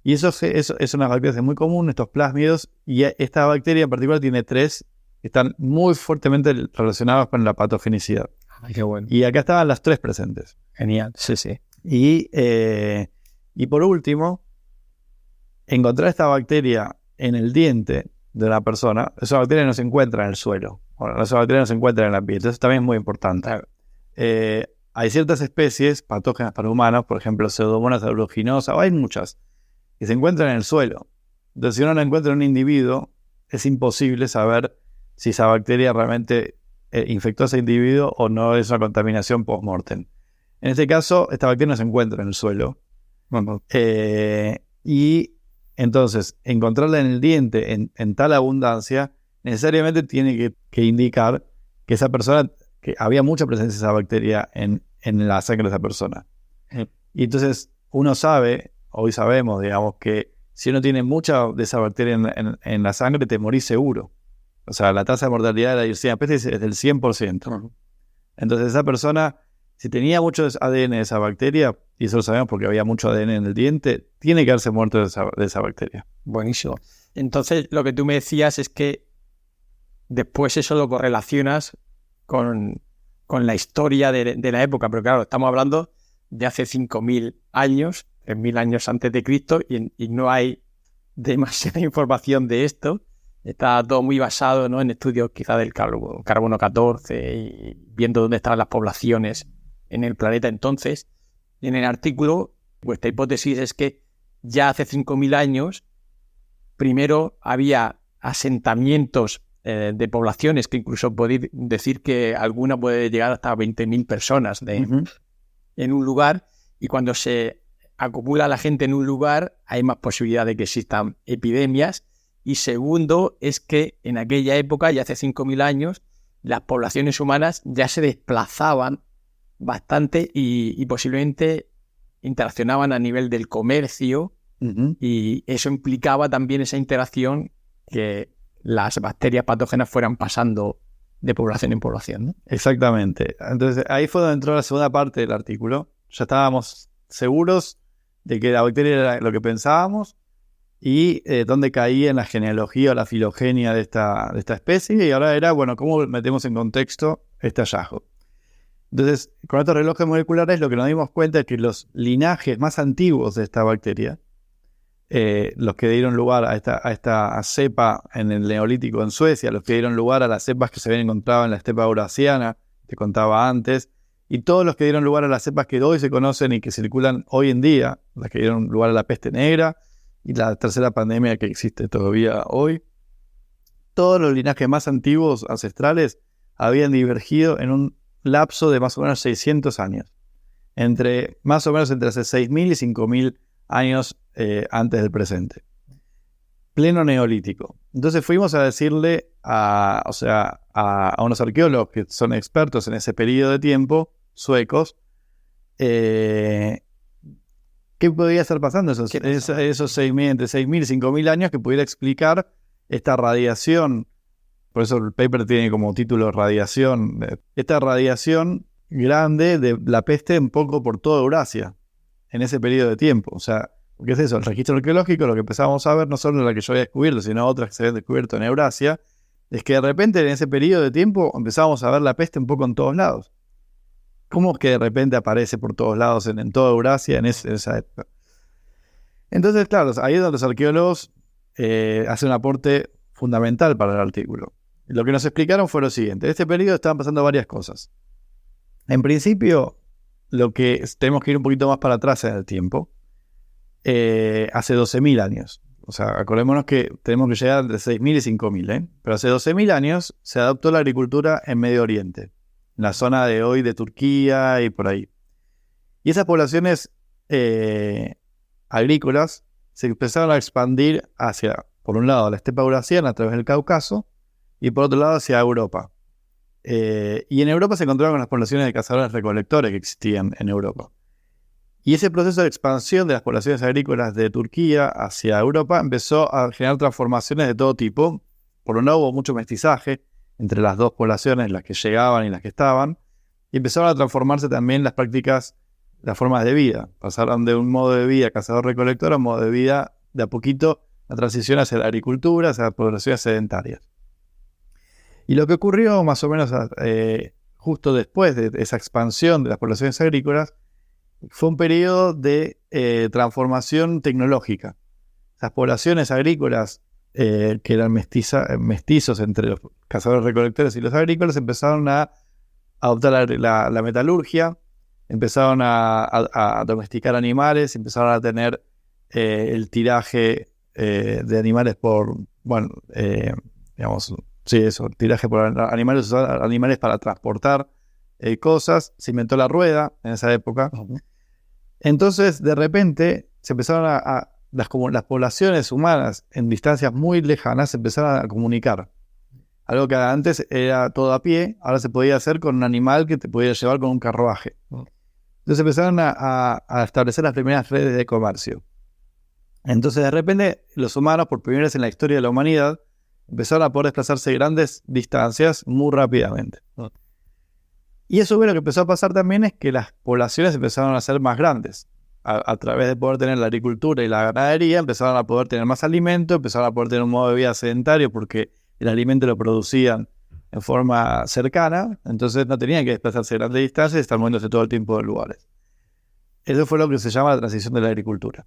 Y eso es una bacteria muy común, estos plásmidos, y esta bacteria en particular tiene 3 que están muy fuertemente relacionados con la patogenicidad. Ay, qué bueno. Y acá estaban las 3 presentes. Genial, sí. Y por último, encontrar esta bacteria en el diente de una persona, esa bacteria no se encuentra en el suelo, esa bacteria no se encuentra en la piel, entonces también es muy importante. Hay ciertas especies patógenas para humanos, por ejemplo, Pseudomonas aeruginosa, o hay muchas, que se encuentran en el suelo. Entonces, si uno la encuentra en un individuo, es imposible saber si esa bacteria realmente infectó a ese individuo o no es una contaminación post-mortem. En este caso, esta bacteria no se encuentra en el suelo. Y entonces, encontrarla en el diente en tal abundancia, necesariamente tiene que indicar que esa persona, que había mucha presencia de esa bacteria en la sangre de esa persona. Y entonces, uno sabe, hoy sabemos, digamos, que si uno tiene mucha de esa bacteria en la sangre, te morís seguro. O sea, la tasa de mortalidad de la Yersinia pestis es del 100%. Entonces, esa persona, si tenía mucho ADN de esa bacteria, y eso lo sabemos porque había mucho ADN en el diente, tiene que haberse muerto de esa bacteria. Buenísimo. Entonces, lo que tú me decías es que después eso lo correlacionas con la historia de la época, pero claro, estamos hablando de hace 5.000 años, 3.000 años antes de Cristo, y no hay demasiada información de esto. Está todo muy basado, ¿no?, en estudios quizá del carbono 14 y viendo dónde estaban las poblaciones en el planeta entonces. Y en el artículo, vuestra hipótesis es que ya hace 5.000 años, primero había asentamientos de poblaciones, que incluso podéis decir que alguna puede llegar hasta 20.000 personas en un lugar, y cuando se acumula la gente en un lugar hay más posibilidad de que existan epidemias. Y segundo es que en aquella época, ya hace 5.000 años, las poblaciones humanas ya se desplazaban bastante y posiblemente interaccionaban a nivel del comercio, y eso implicaba también esa interacción, que las bacterias patógenas fueran pasando de población en población, ¿no? Exactamente. Entonces, ahí fue donde entró la segunda parte del artículo. Ya estábamos seguros de que la bacteria era lo que pensábamos y dónde caía en la genealogía o la filogenia de esta especie, y ahora era, bueno, ¿cómo metemos en contexto este hallazgo? Entonces, con estos relojes moleculares lo que nos dimos cuenta es que los linajes más antiguos de esta bacteria, los que dieron lugar a esta cepa en el Neolítico en Suecia, los que dieron lugar a las cepas que se habían encontrado en la estepa eurasiana, que contaba antes, y todos los que dieron lugar a las cepas que hoy se conocen y que circulan hoy en día, las que dieron lugar a la peste negra y la tercera pandemia que existe todavía hoy, todos los linajes más antiguos, ancestrales, habían divergido en un lapso de más o menos 600 años. Más o menos entre hace 6.000 y 5.000 años antes del presente. Pleno neolítico. Entonces fuimos a decirle a unos arqueólogos que son expertos en ese periodo de tiempo, suecos, ¿qué podía estar pasando esos 6.000, entre 6.000 y 5.000 años que pudiera explicar esta radiación? Por eso el paper tiene como título radiación. Esta radiación grande de la peste un poco por toda Eurasia en ese periodo de tiempo. O sea, ¿qué es eso? El registro arqueológico, lo que empezamos a ver, no solo la que yo había descubierto, sino otras que se habían descubierto en Eurasia, es que de repente en ese periodo de tiempo empezamos a ver la peste un poco en todos lados. ¿Cómo es que de repente aparece por todos lados en toda Eurasia en esa época? Entonces, claro, ahí es donde los arqueólogos hacen un aporte fundamental para el artículo. Lo que nos explicaron fue lo siguiente. En este periodo estaban pasando varias cosas. En principio, tenemos que ir un poquito más para atrás en el tiempo. Hace 12.000 años. O sea, acordémonos que tenemos que llegar entre 6.000 y 5.000. Pero hace 12.000 años se adoptó la agricultura en Medio Oriente, en la zona de hoy de Turquía y por ahí. Y esas poblaciones agrícolas se empezaron a expandir hacia, por un lado, la estepa eurasiana a través del Cáucaso, y por otro lado hacia Europa. Y en Europa se encontraron con las poblaciones de cazadores-recolectores que existían en Europa. Y ese proceso de expansión de las poblaciones agrícolas de Turquía hacia Europa empezó a generar transformaciones de todo tipo. Por un lado hubo mucho mestizaje entre las dos poblaciones, las que llegaban y las que estaban, y empezaron a transformarse también las prácticas, las formas de vida. Pasaron de un modo de vida cazador-recolector a un modo de vida, de a poquito, la transición hacia la agricultura, hacia las poblaciones sedentarias. Y lo que ocurrió más o menos justo después de esa expansión de las poblaciones agrícolas fue un periodo de transformación tecnológica. Las poblaciones agrícolas que eran mestizos entre los cazadores-recolectores y los agrícolas empezaron a adoptar la metalurgia, empezaron a domesticar animales, empezaron a tener el tiraje de animales por, tiraje por animales para transportar cosas. Se inventó la rueda en esa época. Entonces, de repente, se empezaron las poblaciones humanas en distancias muy lejanas se empezaron a comunicar. Algo que antes era todo a pie, ahora se podía hacer con un animal que te podía llevar con un carruaje. Entonces empezaron a establecer las primeras redes de comercio. Entonces, de repente, los humanos, por primera vez en la historia de la humanidad, empezaron a poder desplazarse grandes distancias muy rápidamente. Y eso, lo que empezó a pasar también es que las poblaciones empezaron a ser más grandes. A través de poder tener la agricultura y la ganadería, empezaron a poder tener más alimento, empezaron a poder tener un modo de vida sedentario porque el alimento lo producían en forma cercana, entonces no tenían que desplazarse grandes distancias y estar moviéndose todo el tiempo de lugares. Eso fue lo que se llama la transición de la agricultura.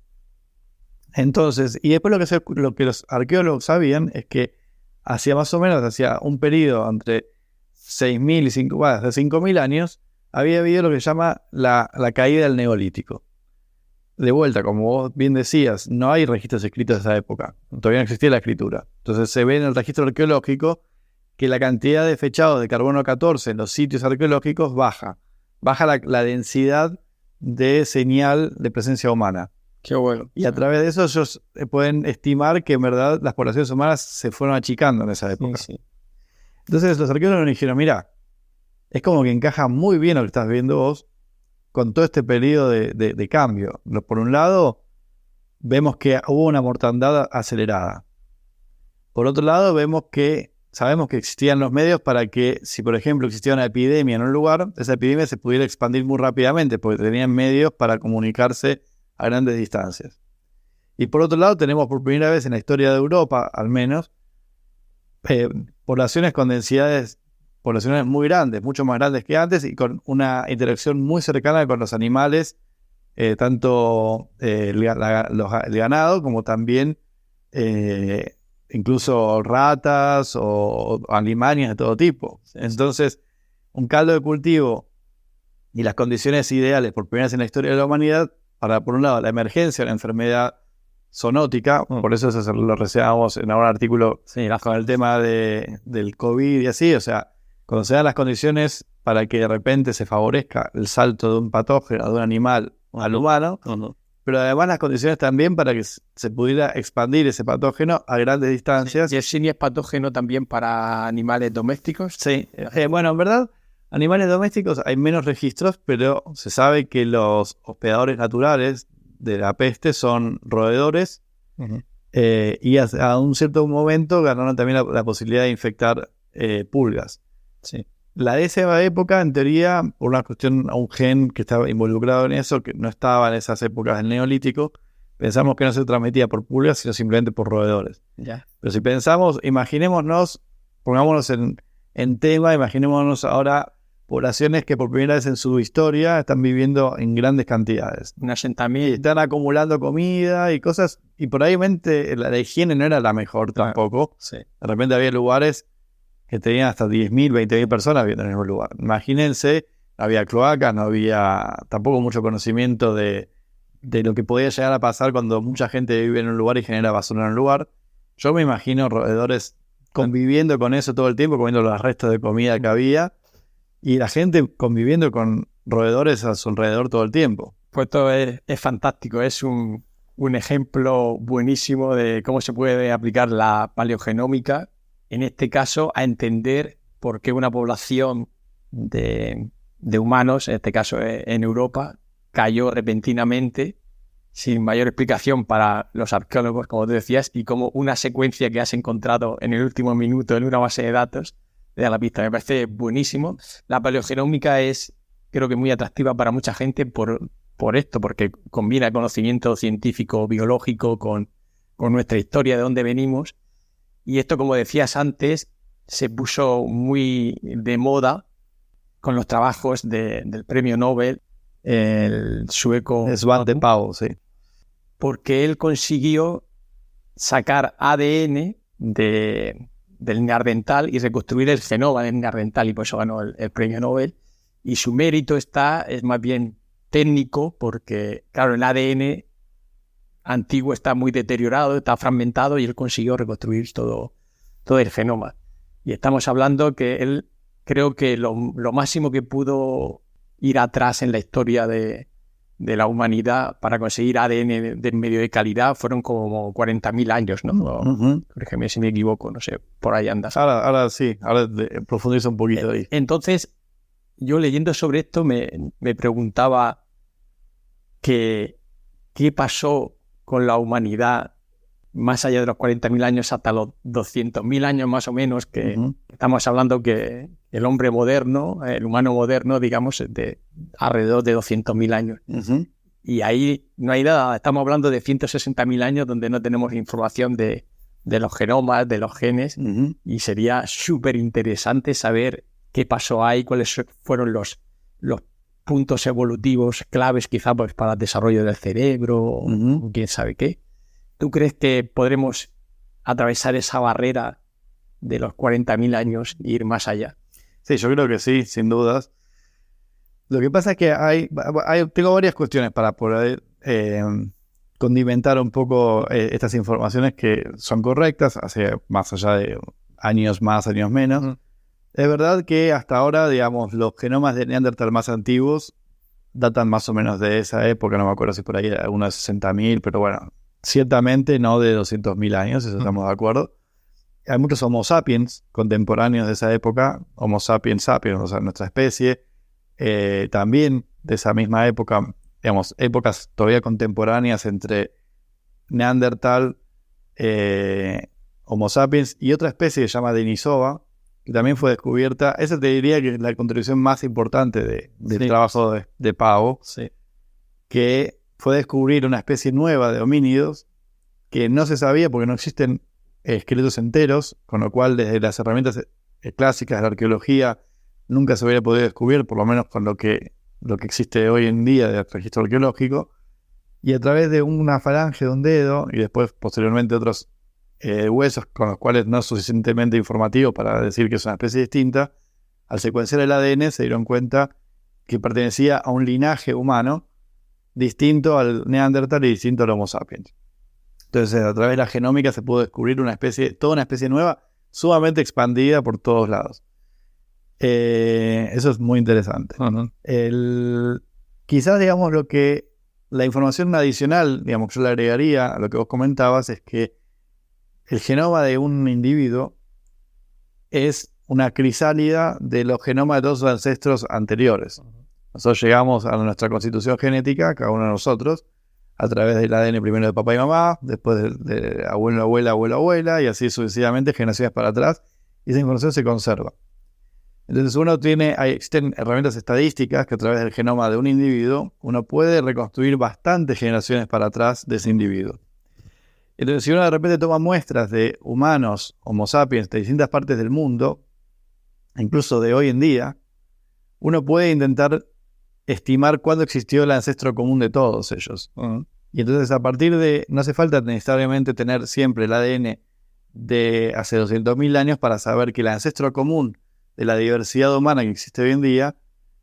Entonces, y después lo que los arqueólogos sabían es que hacía un periodo entre 6.000 y 5.000 años, había habido lo que se llama la caída del Neolítico. De vuelta, como vos bien decías, no hay registros escritos de esa época. Todavía no existía la escritura. Entonces se ve en el registro arqueológico que la cantidad de fechados de carbono 14 en los sitios arqueológicos baja. Baja la densidad de señal de presencia humana. Qué bueno. Y a través de eso ellos pueden estimar que en verdad las poblaciones humanas se fueron achicando en esa época. Sí. Entonces los arqueólogos nos dijeron, mira, es como que encaja muy bien lo que estás viendo vos con todo este periodo de cambio. Por un lado, vemos que hubo una mortandad acelerada. Por otro lado, sabemos que existían los medios para que, si por ejemplo existía una epidemia en un lugar, esa epidemia se pudiera expandir muy rápidamente, porque tenían medios para comunicarse a grandes distancias. Y por otro lado, tenemos por primera vez en la historia de Europa, al menos, poblaciones con poblaciones muy grandes, mucho más grandes que antes, y con una interacción muy cercana con los animales, tanto el ganado como también incluso ratas o alimañas de todo tipo. Entonces, un caldo de cultivo y las condiciones ideales por primera vez en la historia de la humanidad para, por un lado, la emergencia de la enfermedad zoonótica, por eso lo reseñábamos en algún artículo con el tema del COVID y así, o sea, cuando se dan las condiciones para que de repente se favorezca el salto de un patógeno, de un animal al humano, pero además las condiciones también para que se pudiera expandir ese patógeno a grandes distancias. ¿Y el SINI es patógeno también para animales domésticos? Sí, en verdad, animales domésticos hay menos registros, pero se sabe que los hospedadores naturales de la peste son roedores, y a un cierto momento ganaron también la posibilidad de infectar pulgas. Sí. La de esa época, en teoría, por una cuestión a un gen que estaba involucrado en eso, que no estaba en esas épocas del Neolítico, pensamos que no se transmitía por pulgas, sino simplemente por roedores. Ya. Pero si pensamos, pongámonos en tema, imaginémonos ahora poblaciones que por primera vez en su historia están viviendo en grandes cantidades. Un asentamiento. Están acumulando comida y cosas, y probablemente la higiene no era la mejor tampoco. Sí. De repente había lugares que tenían hasta 10.000, 20.000 personas viviendo en el mismo lugar. Imagínense, no había cloacas, no había tampoco mucho conocimiento de lo que podía llegar a pasar cuando mucha gente vive en un lugar y genera basura en un lugar. Yo me imagino roedores conviviendo con eso todo el tiempo, comiendo los restos de comida que había, y la gente conviviendo con roedores a su alrededor todo el tiempo. Pues esto es fantástico, es un ejemplo buenísimo de cómo se puede aplicar la paleogenómica, en este caso, a entender por qué una población de humanos, en este caso en Europa, cayó repentinamente, sin mayor explicación para los arqueólogos, como tú decías, y como una secuencia que has encontrado en el último minuto en una base de datos te da la pista. Me parece buenísimo. La paleogenómica es, creo que muy atractiva para mucha gente por esto, porque combina el conocimiento científico, biológico con nuestra historia, de dónde venimos. Y esto, como decías antes, se puso muy de moda con los trabajos del premio Nobel, el sueco Svante Pääbo, sí. Porque él consiguió sacar ADN del neandertal y reconstruir el genoma del neandertal, y por eso ganó el premio Nobel. Y su mérito es más bien técnico, porque, claro, el ADN antiguo está muy deteriorado, está fragmentado y él consiguió reconstruir todo el genoma. Y estamos hablando que él, creo que lo máximo que pudo ir atrás en la historia de la humanidad para conseguir ADN de medio de calidad fueron como 40.000 años, ¿no? Corrígeme si me equivoco, no sé, por ahí andas. Ahora sí, ahora profundizo un poquito ahí. Entonces, yo leyendo sobre esto me preguntaba qué pasó con la humanidad más allá de los 40.000 años hasta los 200.000 años más o menos, que estamos hablando que el hombre moderno, el humano moderno, digamos, de alrededor de 200.000 años. Y ahí no hay nada, estamos hablando de 160.000 años donde no tenemos información de los genomas, de los genes, y sería súper interesante saber qué pasó ahí, cuáles fueron los puntos evolutivos claves quizá pues, para el desarrollo del cerebro, o quién sabe qué. ¿Tú crees que podremos atravesar esa barrera de los 40.000 años e ir más allá? Sí, yo creo que sí, sin dudas. Lo que pasa es que tengo varias cuestiones para poder condimentar un poco estas informaciones que son correctas, hace más allá de años más, años menos. Es verdad que hasta ahora, digamos, los genomas de Neandertal más antiguos datan más o menos de esa época, no me acuerdo si por ahí era unos 60.000, pero bueno, ciertamente no de 200.000 años, eso estamos de acuerdo. Hay muchos Homo sapiens contemporáneos de esa época, Homo sapiens sapiens, o sea, nuestra especie, también de esa misma época, digamos, épocas todavía contemporáneas entre Neandertal, Homo sapiens y otra especie que se llama Denisova, que también fue descubierta. Esa te diría que es la contribución más importante del trabajo de Pavo, que fue descubrir una especie nueva de homínidos que no se sabía porque no existen esqueletos enteros, con lo cual desde las herramientas clásicas de la arqueología nunca se hubiera podido descubrir, por lo menos con lo que existe hoy en día del registro arqueológico, y a través de una falange de un dedo y después posteriormente otros huesos con los cuales no es suficientemente informativo para decir que es una especie distinta, al secuenciar el ADN se dieron cuenta que pertenecía a un linaje humano distinto al Neandertal y distinto al Homo sapiens. Entonces, a través de la genómica se pudo descubrir toda una especie nueva, sumamente expandida por todos lados. Eso es muy interesante. Quizás, digamos, la información adicional, digamos, que yo le agregaría a lo que vos comentabas, es que el genoma de un individuo es una crisálida de los genomas de todos sus ancestros anteriores. Nosotros llegamos a nuestra constitución genética, cada uno de nosotros, a través del ADN primero de papá y mamá, después de abuelo, abuela, abuelo, abuela, y así sucesivamente, generaciones para atrás, y esa información se conserva. Entonces existen herramientas estadísticas que a través del genoma de un individuo uno puede reconstruir bastantes generaciones para atrás de ese individuo. Entonces, si uno de repente toma muestras de humanos, Homo sapiens, de distintas partes del mundo, incluso de hoy en día, uno puede intentar estimar cuándo existió el ancestro común de todos ellos. Y entonces, a partir no hace falta necesariamente tener siempre el ADN de hace 200.000 años para saber que el ancestro común de la diversidad humana que existe hoy en día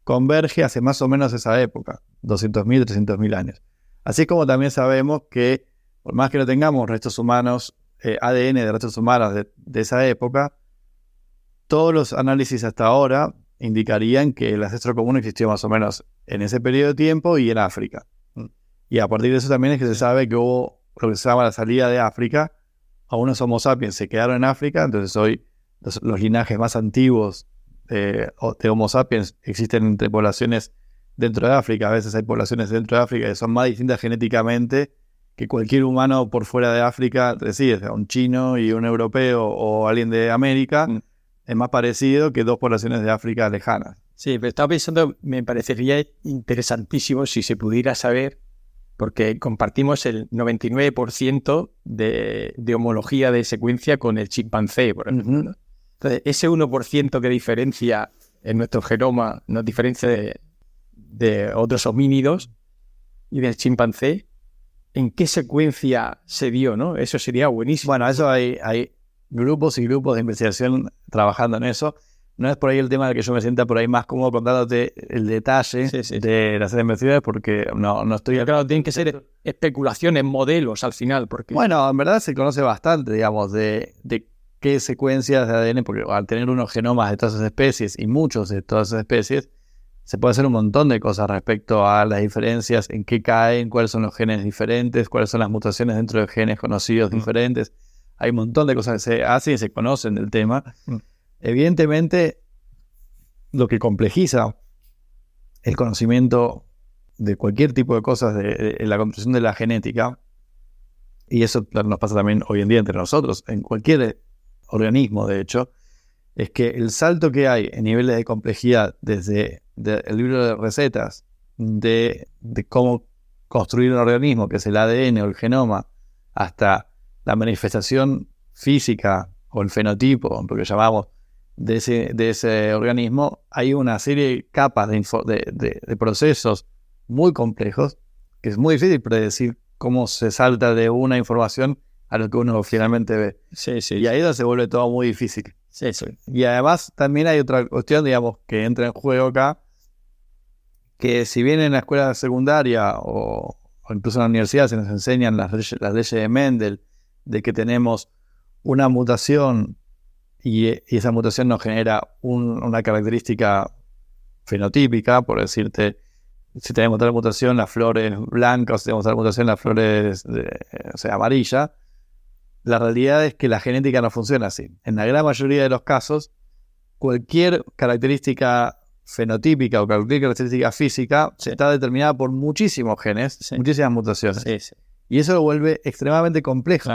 converge hacia más o menos esa época, 200.000, 300.000 años. Así como también sabemos que por más que no tengamos restos humanos, ADN de restos humanos de esa época, todos los análisis hasta ahora indicarían que el ancestro común existió más o menos en ese periodo de tiempo y en África. Y a partir de eso también es que se sabe que hubo lo que se llama la salida de África. Algunos Homo sapiens se quedaron en África, entonces hoy los linajes más antiguos de Homo sapiens existen entre poblaciones dentro de África. A veces hay poblaciones dentro de África que son más distintas genéticamente que cualquier humano por fuera de África, decir, un chino y un europeo o alguien de América, es más parecido que dos poblaciones de África lejanas. Sí, pero estaba pensando, me parecería interesantísimo si se pudiera saber, porque compartimos el 99% de homología de secuencia con el chimpancé, por ejemplo. Entonces, ese 1% que diferencia en nuestro genoma, nos diferencia de otros homínidos y del chimpancé, ¿en qué secuencia se dio, no? Eso sería buenísimo. Bueno, eso hay grupos y grupos de investigación trabajando en eso. no es por ahí el tema de que yo me sienta por ahí más cómodo contándote el detalle de las investigaciones, porque no estoy... Pero claro, tienen que ser especulaciones, modelos al final, porque... Bueno, en verdad se conoce bastante, digamos, de qué secuencias de ADN, porque al tener unos genomas de todas esas especies y muchos de todas esas especies, se puede hacer un montón de cosas respecto a las diferencias, en qué caen, cuáles son los genes diferentes, cuáles son las mutaciones dentro de genes conocidos diferentes. Hay un montón de cosas que se hacen y se conocen del tema. Evidentemente, lo que complejiza el conocimiento de cualquier tipo de cosas de la construcción de la genética, y eso nos pasa también hoy en día entre nosotros, en cualquier organismo, de hecho, es que el salto que hay en niveles de complejidad desde el libro de recetas de cómo construir un organismo, que es el ADN o el genoma, hasta la manifestación física o el fenotipo, lo que llamamos, de ese organismo, hay una serie de capas de procesos muy complejos que es muy difícil predecir cómo se salta de una información a lo que uno finalmente ve. Y ahí se vuelve todo muy difícil. Y además también hay otra cuestión, digamos, que entra en juego acá, que si bien en la escuela secundaria o incluso en la universidad se nos enseñan las leyes de Mendel, de que tenemos una mutación y esa mutación nos genera una característica fenotípica, por decirte, si tenemos tal mutación las flores blancas, si tenemos tal mutación las flores amarillas. La realidad es que la genética no funciona así. En la gran mayoría de los casos, cualquier característica fenotípica o cualquier característica física está determinada por muchísimos genes, muchísimas mutaciones. Y eso lo vuelve extremadamente complejo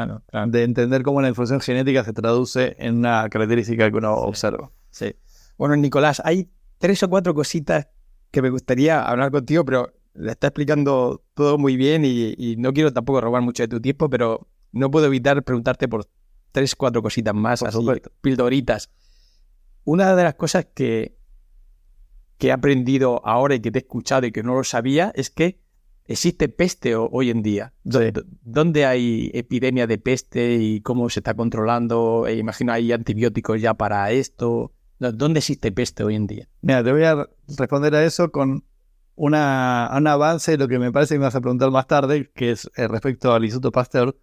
de entender cómo la información genética se traduce en una característica que uno observa. Bueno, Nicolás, hay 3 o 4 cositas que me gustaría hablar contigo, pero le está explicando todo muy bien y no quiero tampoco robar mucho de tu tiempo, pero no puedo evitar preguntarte por 3 o 4 cositas más, así, pildoritas. Una de las cosas que he aprendido ahora y que te he escuchado y que no lo sabía es que existe peste hoy en día. ¿Dónde hay epidemia de peste y cómo se está controlando? Imagino hay antibióticos ya para esto. ¿Dónde existe peste hoy en día? Mira, te voy a responder a eso con un avance de lo que me parece que me vas a preguntar más tarde, que es respecto al Instituto Pasteur.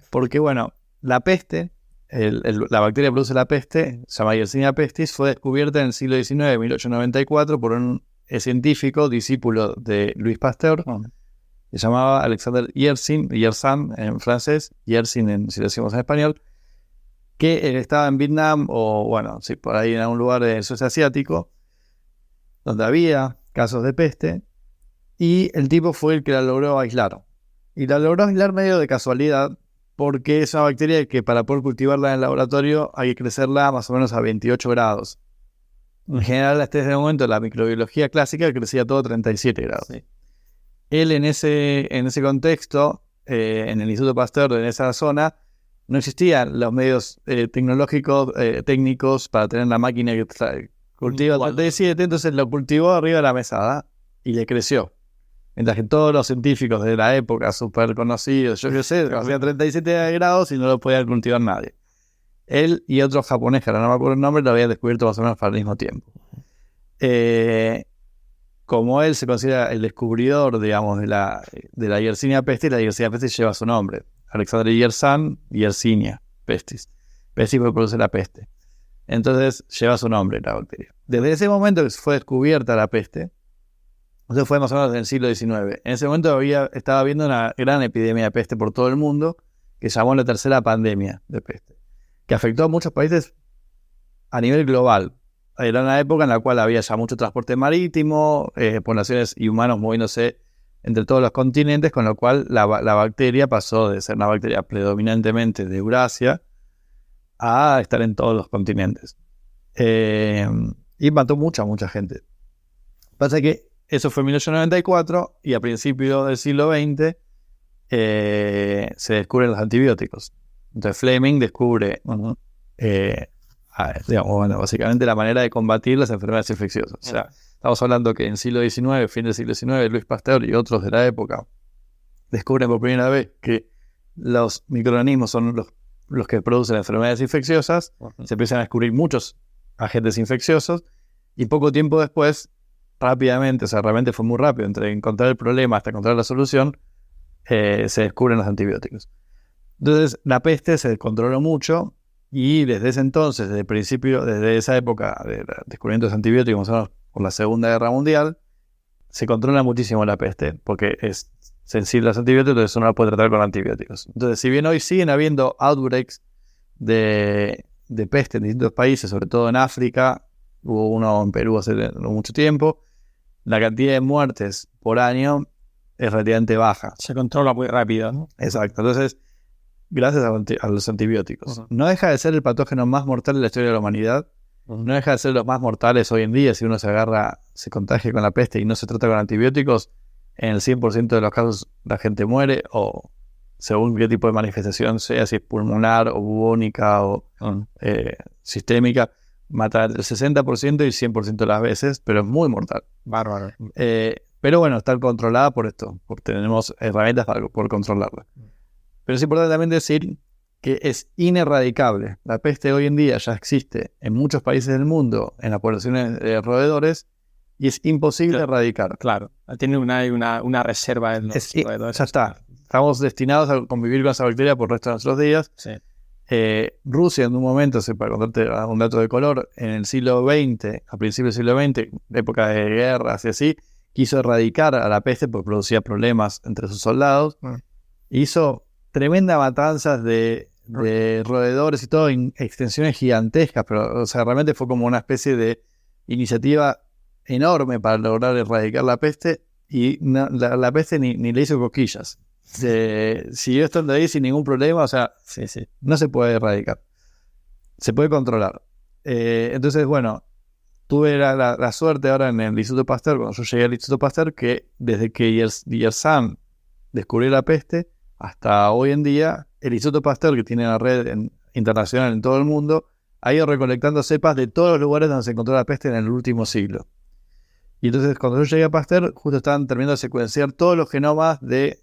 Porque, bueno, la peste, la bacteria que produce la peste, se llama Yersinia pestis, fue descubierta en el siglo XIX, 1894, por un científico, discípulo de Louis Pasteur, se llamaba Alexander Yersin en francés, Yersin si lo decimos en español, que estaba en Vietnam o, bueno, sí, por ahí en algún lugar del sudeste asiático, donde había casos de peste, y el tipo fue el que la logró aislar. Y la logró aislar medio de casualidad, porque es una bacteria que para poder cultivarla en el laboratorio hay que crecerla más o menos a 28 grados. En general, hasta ese momento, la microbiología clásica crecía todo a 37 grados. Él en ese contexto, en el Instituto Pasteur, en esa zona, no existían los medios tecnológicos, técnicos para tener la máquina que cultiva el 37, entonces lo cultivó arriba de la mesada y le creció. Mientras que todos los científicos de la época, súper conocidos, yo qué sé, hacían 37 grados y no lo podía cultivar nadie. Él y otros japoneses, que ahora no me acuerdo el nombre, lo habían descubierto más o menos al mismo tiempo. Como él se considera el descubridor, digamos, de la Yersinia pestis, la Yersinia pestis lleva su nombre. Alexander Yersinia pestis. Pestis porque produce la peste. Entonces lleva su nombre la bacteria. Desde ese momento que fue descubierta la peste, eso fue más o menos en el siglo XIX. En ese momento estaba habiendo una gran epidemia de peste por todo el mundo, que se llamó la tercera pandemia de peste, que afectó a muchos países a nivel global. Era una época en la cual había ya mucho transporte marítimo, poblaciones y humanos moviéndose entre todos los continentes, con lo cual la bacteria pasó de ser una bacteria predominantemente de Eurasia a estar en todos los continentes. Y mató mucha gente. Pasa que eso fue en 1894 y a principios del siglo XX se descubren los antibióticos. Entonces Fleming descubre básicamente la manera de combatir las enfermedades infecciosas. O sea, estamos hablando que en el siglo XIX, fin del siglo XIX, Louis Pasteur y otros de la época descubren por primera vez que los microorganismos son los que producen enfermedades infecciosas. Se empiezan a descubrir muchos agentes infecciosos, y poco tiempo después, rápidamente, o sea, realmente fue muy rápido, entre encontrar el problema hasta encontrar la solución, se descubren los antibióticos. Entonces, la peste se controló mucho, y desde ese entonces, desde el principio, desde esa época de descubrimiento de los antibióticos, por la Segunda Guerra Mundial, se controla muchísimo la peste, porque es sensible a los antibióticos, entonces uno la puede tratar con antibióticos. Entonces, si bien hoy siguen habiendo outbreaks de peste en distintos países, sobre todo en África, hubo uno en Perú hace no mucho tiempo, la cantidad de muertes por año es relativamente baja. Se controla muy rápido, ¿no? Exacto. Entonces, gracias a los antibióticos. Uh-huh. No deja de ser el patógeno más mortal de la historia de la humanidad. Uh-huh. No deja de ser los más mortales hoy en día. Si uno se contagia con la peste y no se trata con antibióticos, en el 100% de los casos la gente muere, o según qué tipo de manifestación sea, si es pulmonar o bubónica o sistémica, mata el 60% y el 100% de las veces, pero es muy mortal. Bárbaro. Pero bueno, está controlada por esto, porque tenemos herramientas para poder controlarla. Pero es importante también decir que es inerradicable. La peste hoy en día ya existe en muchos países del mundo, en las poblaciones de roedores, y es imposible erradicar. Claro, tiene una reserva en los roedores. Ya está. Estamos destinados a convivir con esa bacteria por el resto de nuestros días. Sí. Rusia en un momento, para contarte un dato de color, en el siglo XX, a principios del siglo XX, época de guerras y así, quiso erradicar a la peste porque producía problemas entre sus soldados. Hizo tremendas matanzas de roedores y todo, en extensiones gigantescas, pero o sea, realmente fue como una especie de iniciativa enorme para lograr erradicar la peste, y la peste ni le hizo cosquillas. Siguió estando ahí sin ningún problema, o sea, Sí. no se puede erradicar. Se puede controlar. Entonces, bueno, tuve la suerte ahora en el Instituto Pasteur, cuando yo llegué al Instituto Pasteur, que desde que Yersin descubrió la peste hasta hoy en día, el Instituto Pasteur, que tiene una red internacional en todo el mundo, ha ido recolectando cepas de todos los lugares donde se encontró la peste en el último siglo. Y entonces, cuando yo llegué a Pasteur, justo estaban terminando de secuenciar todos los genomas de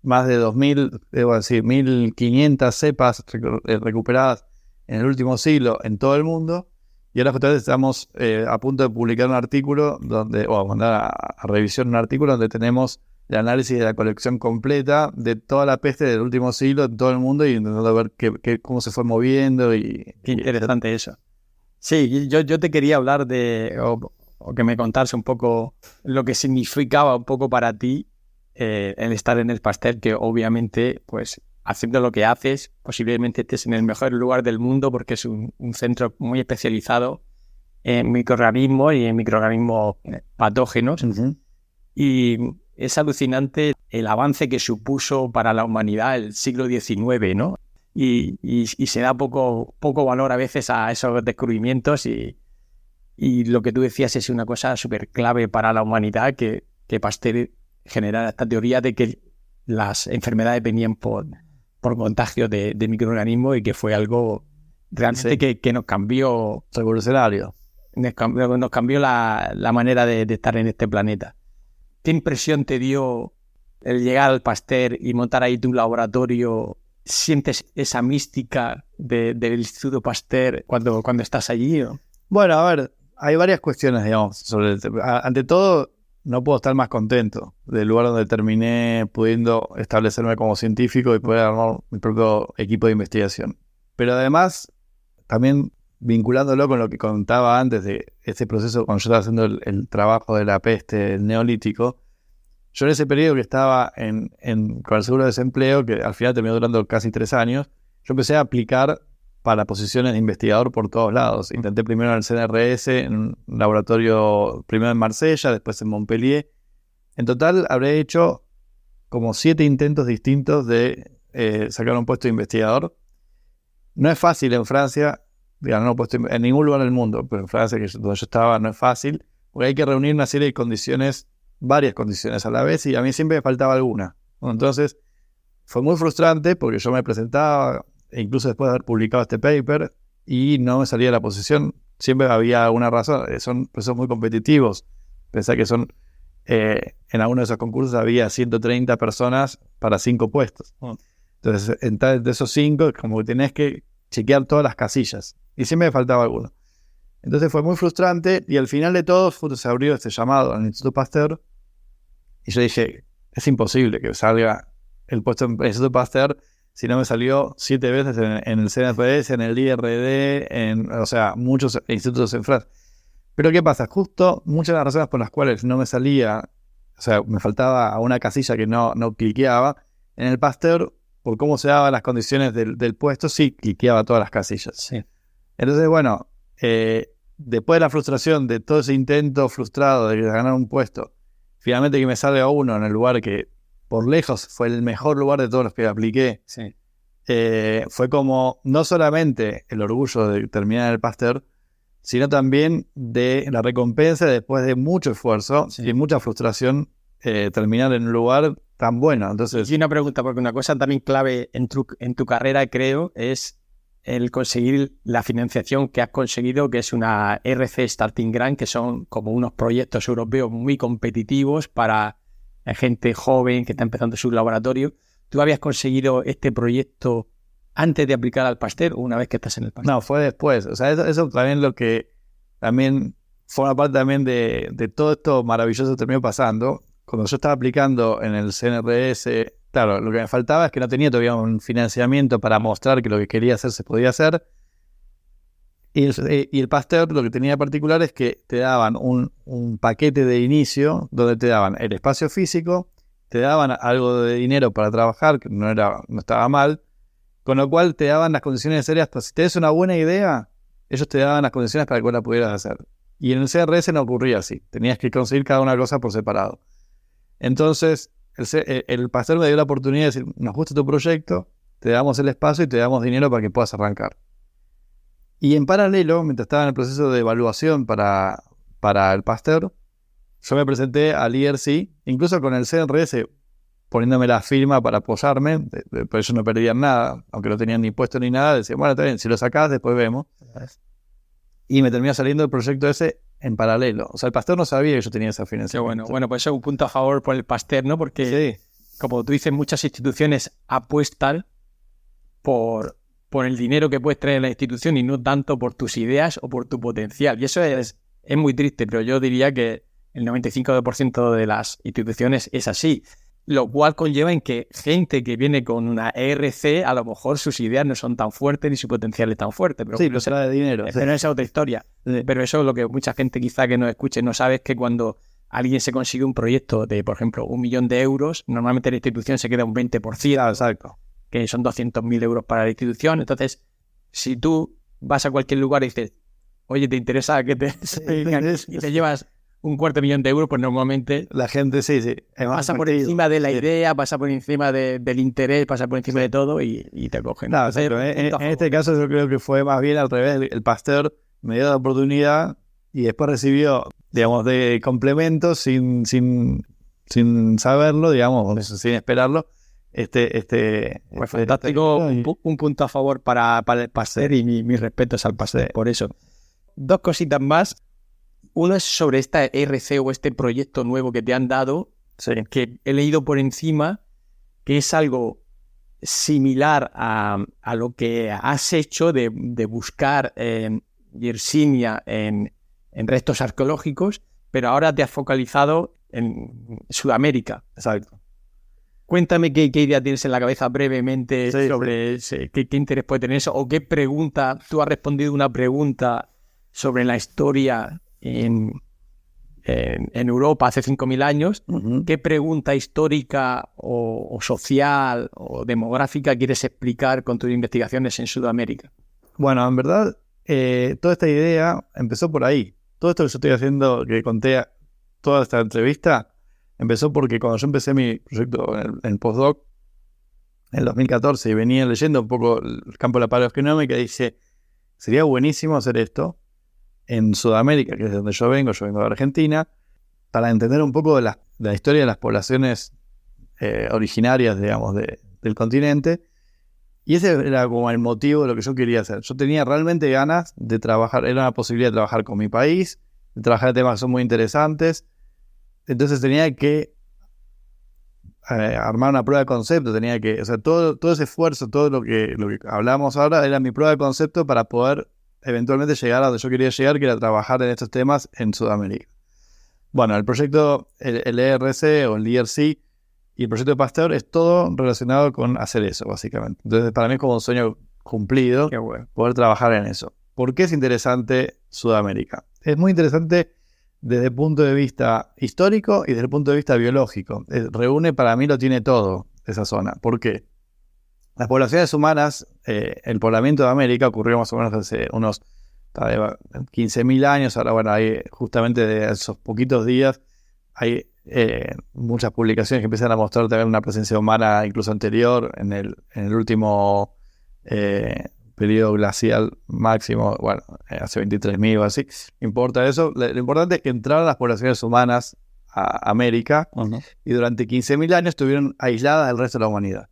más de 1.500 cepas recuperadas en el último siglo en todo el mundo. Y ahora justamente estamos a punto de publicar un artículo o mandar a revisión un artículo donde tenemos el análisis de la colección completa de toda la peste del último siglo en todo el mundo, y intentando ver cómo se fue moviendo. Qué interesante eso. Sí, yo te quería hablar o que me contase un poco lo que significaba un poco para ti el estar en el Pasteur, que obviamente, pues, haciendo lo que haces, posiblemente estés en el mejor lugar del mundo, porque es un centro muy especializado en microorganismos y en microorganismos patógenos. Uh-huh. Y es alucinante el avance que supuso para la humanidad el siglo XIX, ¿no? Y se da poco valor a veces a esos descubrimientos, y lo que tú decías es una cosa súper clave para la humanidad, que Pasteur generara esta teoría de que las enfermedades venían por contagio de microorganismos, y que fue algo realmente que nos cambió. Revolucionario. Nos cambió la manera de estar en este planeta. ¿Qué impresión te dio el llegar al Pasteur y montar ahí tu laboratorio? ¿Sientes esa mística del Instituto Pasteur cuando estás allí, ¿no? Bueno, a ver, hay varias cuestiones, digamos, sobre el tema. Ante todo, no puedo estar más contento del lugar donde terminé pudiendo establecerme como científico y poder armar mi propio equipo de investigación. Pero además, también vinculándolo con lo que contaba antes de este proceso, cuando yo estaba haciendo el trabajo de la peste, el neolítico, yo en ese periodo que estaba con el seguro de desempleo, que al final terminó durando casi 3 años, yo empecé a aplicar para posiciones de investigador por todos lados. Intenté primero en el CNRS, en un laboratorio, primero en Marsella, después en Montpellier. En total habré hecho como 7 intentos distintos de sacar un puesto de investigador. No es fácil en Francia, digamos, no puesto en ningún lugar del mundo, pero en Francia, donde yo estaba, no es fácil, porque hay que reunir una serie de condiciones, varias condiciones a la vez, y a mí siempre me faltaba alguna. Entonces, fue muy frustrante porque yo me presentaba, e incluso después de haber publicado este paper, y no me salía de la posición. Siempre había alguna razón. Son procesos muy competitivos. Pensá que en alguno de esos concursos había 130 personas para 5 puestos. Entonces, de esos 5, como que tenés que chequear todas las casillas. Y siempre me faltaba alguno. Entonces fue muy frustrante y al final de todo se abrió este llamado al Instituto Pasteur y yo dije, es imposible que salga el puesto en el Instituto Pasteur si no me salió 7 veces en el CNRS, en el IRD, o sea, muchos institutos en Francia. Pero ¿qué pasa? Justo muchas de las razones por las cuales no me salía, o sea, me faltaba una casilla que no cliqueaba, en el Pasteur, por cómo se daban las condiciones del puesto, sí cliqueaba todas las casillas. Sí. Entonces, bueno, después de la frustración de todo ese intento frustrado de ganar un puesto, finalmente que me salga uno en el lugar que por lejos fue el mejor lugar de todos los que apliqué, Sí. fue como no solamente el orgullo de terminar el Pasteur, sino también de la recompensa después de mucho esfuerzo y mucha frustración, terminar en un lugar tan bueno. Entonces, Y una pregunta, porque una cosa también clave en tu carrera, creo, es el conseguir la financiación que has conseguido, que es una RC Starting Grant, que son como unos proyectos europeos muy competitivos para gente joven que está empezando su laboratorio. ¿Tú habías conseguido este proyecto antes de aplicar al Pasteur o una vez que estás en el Pasteur? no, fue después. O sea, eso también lo que también forma parte también de todo esto maravilloso que terminó pasando. Cuando yo estaba aplicando en el CNRS, claro, lo que me faltaba es que no tenía todavía un financiamiento para mostrar que lo que quería hacer se podía hacer. Y el Pasteur lo que tenía de particular es que te daban un paquete de inicio donde te daban el espacio físico, te daban algo de dinero para trabajar, que no estaba mal, con lo cual te daban las condiciones necesarias. Pues, si tenés una buena idea, ellos te daban las condiciones para que la pudieras hacer. Y en el CRS no ocurría así, tenías que conseguir cada una cosa por separado. Entonces, el Pasteur me dio la oportunidad de decir, nos gusta tu proyecto, te damos el espacio y te damos dinero para que puedas arrancar. Y en paralelo, mientras estaba en el proceso de evaluación para el Pasteur, yo me presenté al IRC, incluso con el CNRS poniéndome la firma para apoyarme, por eso no perdían nada, aunque no tenían ni puesto ni nada, decían, bueno, está bien, si lo sacás, después vemos. Y me terminó saliendo el proyecto ese en paralelo. O sea, el Pasteur no sabía que yo tenía esa financiación. Bueno, pues eso es un punto a favor por el Pasteur, ¿no? Porque, como tú dices, muchas instituciones apuestan por el dinero que puedes traer a la institución y no tanto por tus ideas o por tu potencial. Y eso es muy triste, pero yo diría que el 95% de las instituciones es así. Lo cual conlleva en que gente que viene con una ERC, a lo mejor sus ideas no son tan fuertes ni su potencial es tan fuerte. Pero, sí, pero será de dinero. Pero esa es otra historia. Sí. Pero eso es lo que mucha gente quizá que nos escuche no sabe, es que cuando alguien se consigue un proyecto de, por ejemplo, 1 millón de euros, normalmente la institución se queda un 20%. Claro, exacto. Que son 200.000 euros para la institución. Entonces, si tú vas a cualquier lugar y dices, oye, ¿te interesa que te y te llevas un 250.000 de euros? Pues normalmente la gente pasa por encima de la idea, pasa por encima del interés, pasa por encima de todo y te cogen. No, en este caso yo creo que fue más bien al revés. El Pasteur me dio la oportunidad y después recibió, digamos, de complemento sin saberlo, digamos, sin esperarlo. Pues fantástico, un punto a favor para el Pasteur y mis respetos al Pasteur por eso. 2 cositas más. Uno es sobre esta RC o este proyecto nuevo que te han dado, que he leído por encima, que es algo similar a lo que has hecho de buscar Yersinia en restos arqueológicos, pero ahora te has focalizado en Sudamérica. Exacto. Cuéntame qué idea tienes en la cabeza brevemente sobre qué interés puede tener eso, o qué pregunta. Tú has respondido una pregunta sobre la historia en Europa hace 5.000 años. Uh-huh. ¿Qué pregunta histórica o social o demográfica quieres explicar con tus investigaciones en Sudamérica? Bueno, en verdad, toda esta idea empezó por ahí. Todo esto que yo estoy haciendo, que conté toda esta entrevista, empezó porque cuando yo empecé mi proyecto en postdoc en el 2014 y venía leyendo un poco el campo de la paleogenómica, dije, sería buenísimo hacer esto en Sudamérica, que es de donde yo vengo de Argentina, para entender un poco de la historia de las poblaciones originarias, digamos, del continente. Y ese era como el motivo de lo que yo quería hacer. Yo tenía realmente ganas de trabajar, era una posibilidad de trabajar con mi país, de trabajar en temas que son muy interesantes. Entonces tenía que armar una prueba de concepto, o sea, todo ese esfuerzo, todo lo que hablamos ahora era mi prueba de concepto para poder eventualmente llegar a donde yo quería llegar, que era trabajar en estos temas en Sudamérica. Bueno, el proyecto, el ERC o el ERC y el proyecto de Pasteur es todo relacionado con hacer eso, básicamente. Entonces, para mí es como un sueño cumplido. Qué bueno. Poder trabajar en eso. ¿Por qué es interesante Sudamérica? Es muy interesante desde el punto de vista histórico y desde el punto de vista biológico. Reúne, para mí lo tiene todo esa zona. ¿Por qué? Las poblaciones humanas, el poblamiento de América ocurrió más o menos hace unos 15.000 años. Ahora, bueno, hay justamente de esos poquitos días hay muchas publicaciones que empiezan a mostrar también una presencia humana incluso anterior en el último periodo glacial máximo, bueno, hace 23.000 o así. Importa eso. Lo importante es que entraron las poblaciones humanas a América y durante 15.000 años estuvieron aisladas del resto de la humanidad.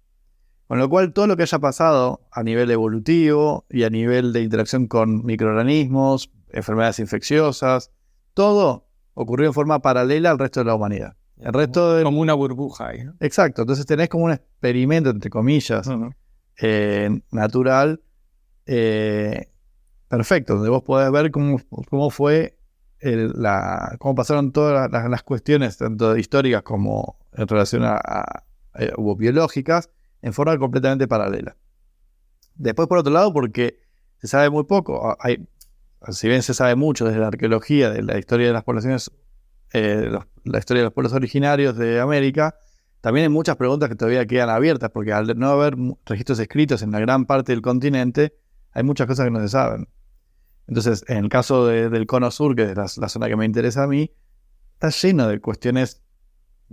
Con lo cual, todo lo que haya pasado a nivel evolutivo y a nivel de interacción con microorganismos, enfermedades infecciosas, todo ocurrió en forma paralela al resto de la humanidad. El resto de... Como una burbuja ahí, ¿no? Exacto. Entonces tenés como un experimento, entre comillas, natural, perfecto, donde vos podés ver cómo fue cómo pasaron todas las cuestiones, tanto históricas como en relación a biológicas, en forma completamente paralela. Después, por otro lado, porque se sabe muy poco, si bien se sabe mucho desde la arqueología, de la historia de las poblaciones, la historia de los pueblos originarios de América, también hay muchas preguntas que todavía quedan abiertas, porque al no haber registros escritos en la gran parte del continente, hay muchas cosas que no se saben. Entonces, en el caso del Cono Sur, que es la zona que me interesa a mí, está lleno de cuestiones,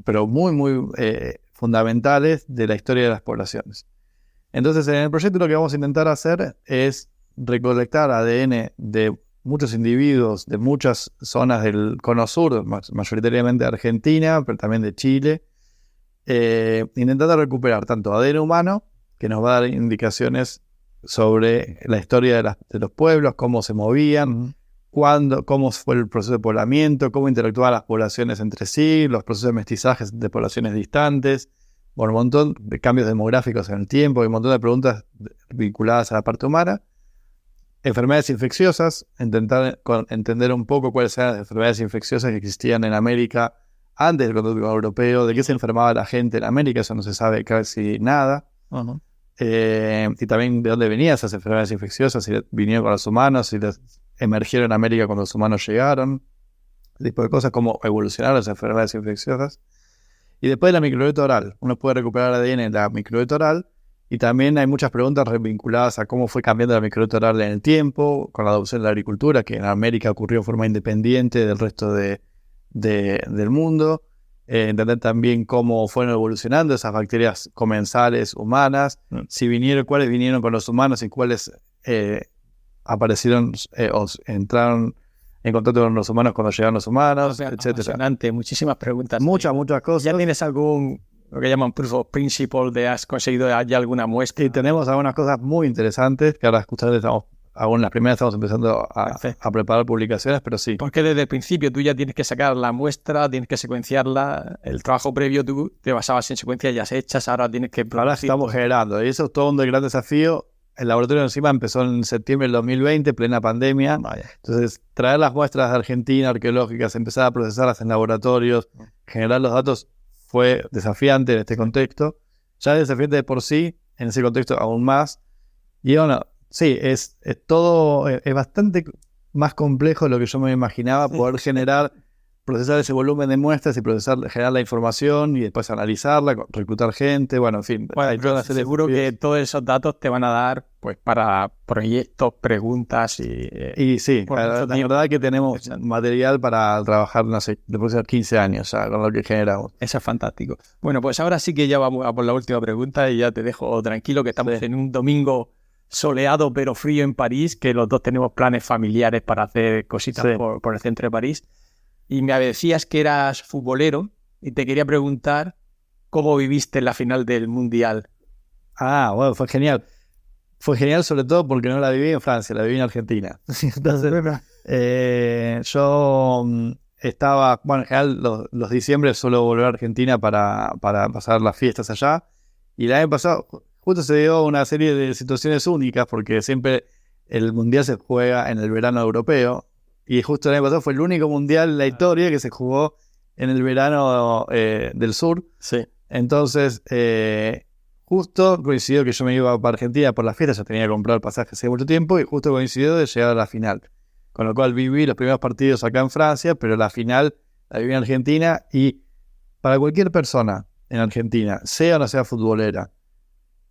pero muy, muy fundamentales de la historia de las poblaciones. Entonces, en el proyecto lo que vamos a intentar hacer es recolectar ADN de muchos individuos de muchas zonas del Cono Sur, mayoritariamente de Argentina, pero también de Chile, intentando recuperar tanto ADN humano, que nos va a dar indicaciones sobre la historia de los pueblos, cómo se movían, cómo fue el proceso de poblamiento, cómo interactuaban las poblaciones entre sí, los procesos de mestizaje de poblaciones distantes, bueno, un montón de cambios demográficos en el tiempo y un montón de preguntas vinculadas a la parte humana. Enfermedades infecciosas, intentar entender un poco cuáles eran las enfermedades infecciosas que existían en América antes del contacto europeo, de qué se enfermaba la gente en América, eso no se sabe casi nada. Y también de dónde venían esas enfermedades infecciosas, si vinieron con los humanos, si emergieron en América cuando los humanos llegaron, ese tipo de cosas, cómo evolucionaron las enfermedades infecciosas. Y después la microbiota oral, uno puede recuperar ADN en la microbiota oral, y también hay muchas preguntas vinculadas a cómo fue cambiando la microbiota oral en el tiempo, con la adopción de la agricultura, que en América ocurrió de forma independiente del resto del mundo. Entender también cómo fueron evolucionando esas bacterias comensales humanas, cuáles vinieron con los humanos y cuáles aparecieron o entraron en contacto con los humanos cuando llegaron los humanos, etcétera. Impresionante, muchísimas preguntas. Muchas cosas. ¿Ya tienes lo que llaman proof of principle, has conseguido ya alguna muestra? Y tenemos algunas cosas muy interesantes que ahora justamente aún las primeras estamos empezando a preparar publicaciones, pero sí. Porque desde el principio tú ya tienes que sacar la muestra, tienes que secuenciarla. El trabajo previo tú te basabas en secuencias ya hechas, ahora tienes que... Ahora estamos generando, y eso es todo un gran desafío. El laboratorio encima empezó en septiembre del 2020, plena pandemia. Entonces, traer las muestras de Argentina arqueológicas, empezar a procesarlas en laboratorios, generar los datos, fue desafiante en este contexto. Ya es desafiante de por sí, en ese contexto aún más. Y bueno, sí, es todo, es bastante más complejo de lo que yo me imaginaba, poder procesar ese volumen de muestras y generar la información y después analizarla, reclutar gente, bueno, en fin. Bueno, seguro que todos esos datos te van a dar pues para proyectos, preguntas y sí, la verdad que tenemos material para trabajar, no sé, de próximos 15 años ya, con lo que generamos. Eso es fantástico. Bueno, pues ahora sí que ya vamos a por la última pregunta y ya te dejo tranquilo, que estamos en un domingo soleado pero frío en París, que los dos tenemos planes familiares para hacer cositas por el centro de París. Y me decías que eras futbolero y te quería preguntar cómo viviste la final del Mundial. Bueno, fue genial. Fue genial sobre todo porque no la viví en Francia, la viví en Argentina. Entonces, yo estaba, bueno, en general los diciembre suelo volver a Argentina para pasar las fiestas allá. Y el año pasado justo se dio una serie de situaciones únicas porque siempre el mundial se juega en el verano europeo, y justo el año pasado fue el único mundial en la historia que se jugó en el verano del sur. Sí. Entonces, justo coincidió que yo me iba para Argentina por las fiestas, ya tenía que comprar pasajes hace mucho tiempo, y justo coincidió de llegar a la final. Con lo cual viví los primeros partidos acá en Francia, pero la final la viví en Argentina, y para cualquier persona en Argentina, sea o no sea futbolera,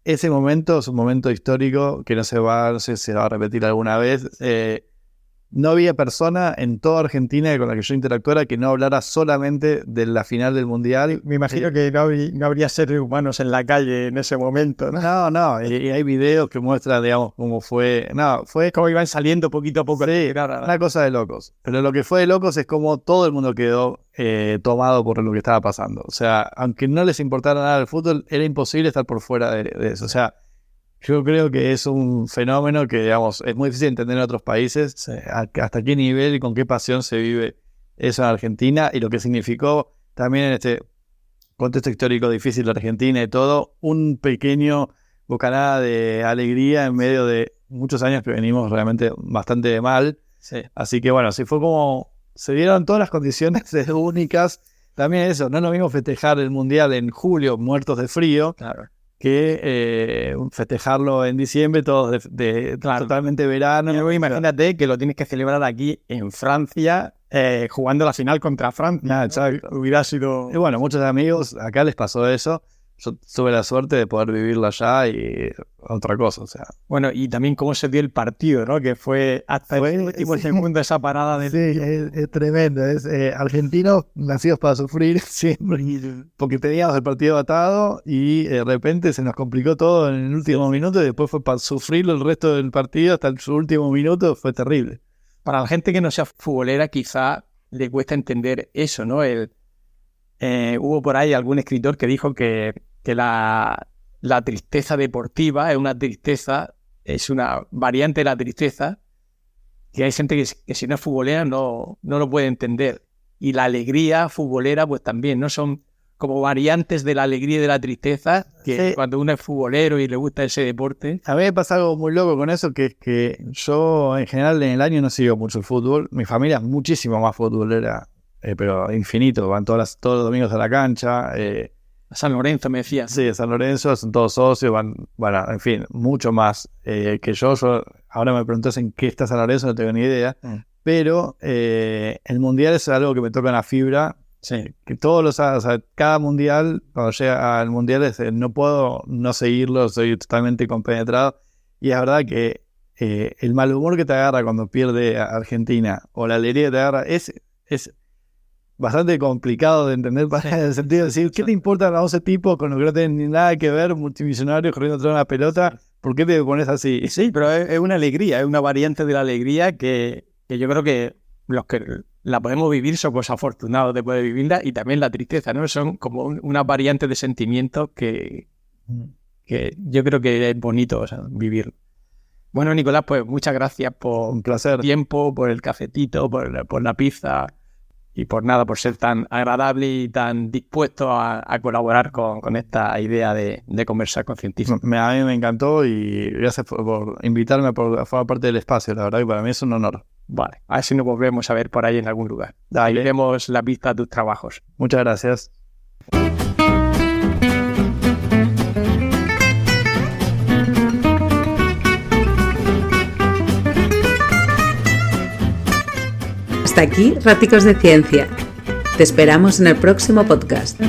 ese momento es un momento histórico que no sé si se va a repetir alguna vez. No había persona en toda Argentina con la que yo interactuara que no hablara solamente de la final del Mundial. Me imagino que no habría seres humanos en la calle en ese momento, ¿no? No, y hay videos que muestran, digamos, cómo fue. No, fue como iban saliendo poquito a poco. Sí, una cosa de locos. Pero lo que fue de locos es como todo el mundo quedó tomado por lo que estaba pasando. O sea, aunque no les importara nada el fútbol, era imposible estar por fuera de eso. O sea, yo creo que es un fenómeno que, digamos, es muy difícil entender en otros países. Sí. Hasta qué nivel y con qué pasión se vive eso en Argentina, y lo que significó también en este contexto histórico difícil de Argentina y todo, un pequeño bocanada de alegría en medio de muchos años que venimos realmente bastante de mal. Sí. Así que bueno, así fue como se dieron todas las condiciones únicas. También eso, no es lo mismo festejar el Mundial en julio, muertos de frío, claro, que festejarlo en diciembre, todos claro, totalmente verano. Y luego imagínate que lo tienes que celebrar aquí en Francia, jugando la final contra Francia. Hubiera sido... Y bueno, muchos amigos acá les pasó eso. Yo tuve la suerte de poder vivirlo allá, y otra cosa, o sea. Bueno, y también cómo se dio el partido, ¿no? Que fue hasta el último segundo esa parada del... Sí, es tremendo. Es argentinos nacidos para sufrir siempre, porque teníamos el partido atado y de repente se nos complicó todo en el último minuto, y después fue para sufrirlo el resto del partido hasta el último minuto. Fue terrible. Para la gente que no sea futbolera quizá le cuesta entender eso, ¿no? Hubo por ahí algún escritor que dijo que la tristeza deportiva es una variante de la tristeza, que hay gente que si no es futbolera no lo puede entender. Y la alegría futbolera pues también, ¿no? Son como variantes de la alegría y de la tristeza, que sí, cuando uno es futbolero y le gusta ese deporte. A mí me pasa algo muy loco con eso, que es que yo en general en el año no sigo mucho el fútbol. Mi familia es muchísimo más futbolera, pero infinito, van todos los domingos a la cancha. A San Lorenzo me decías. Sí, a San Lorenzo, son todos socios, van, bueno, en fin, mucho más que yo. Ahora me preguntas en qué está San Lorenzo, no tengo ni idea. Pero el Mundial es algo que me toca en la fibra. Sí. Que o sea, cada Mundial, cuando llega al Mundial, no puedo no seguirlo, soy totalmente compenetrado. Y es verdad que el mal humor que te agarra cuando pierde a Argentina, o la alegría que te agarra, es bastante complicado de entender, en el sentido de decir, ¿qué te importa a 11 tipos con lo que no tienen ni nada que ver, multimillonarios corriendo atrás de una pelota? ¿Por qué te pones así? Sí, pero es una alegría, es una variante de la alegría que yo creo que los que la podemos vivir somos afortunados de poder vivirla, y también la tristeza, ¿no? Son como una variante de sentimientos que yo creo que es bonito, o sea, vivir. Bueno, Nicolás, pues muchas gracias por un placer. El tiempo, por el cafetito, por la pizza, y por ser tan agradable y tan dispuesto a colaborar con esta idea de conversar con científicos. A mí me encantó, y gracias por invitarme a formar parte del espacio. La verdad que para mí es un honor. Vale, a ver si nos volvemos a ver por ahí en algún lugar. Seguiremos la pista a tus trabajos. Muchas gracias. Hasta aquí Raticos de Ciencia. Te esperamos en el próximo podcast.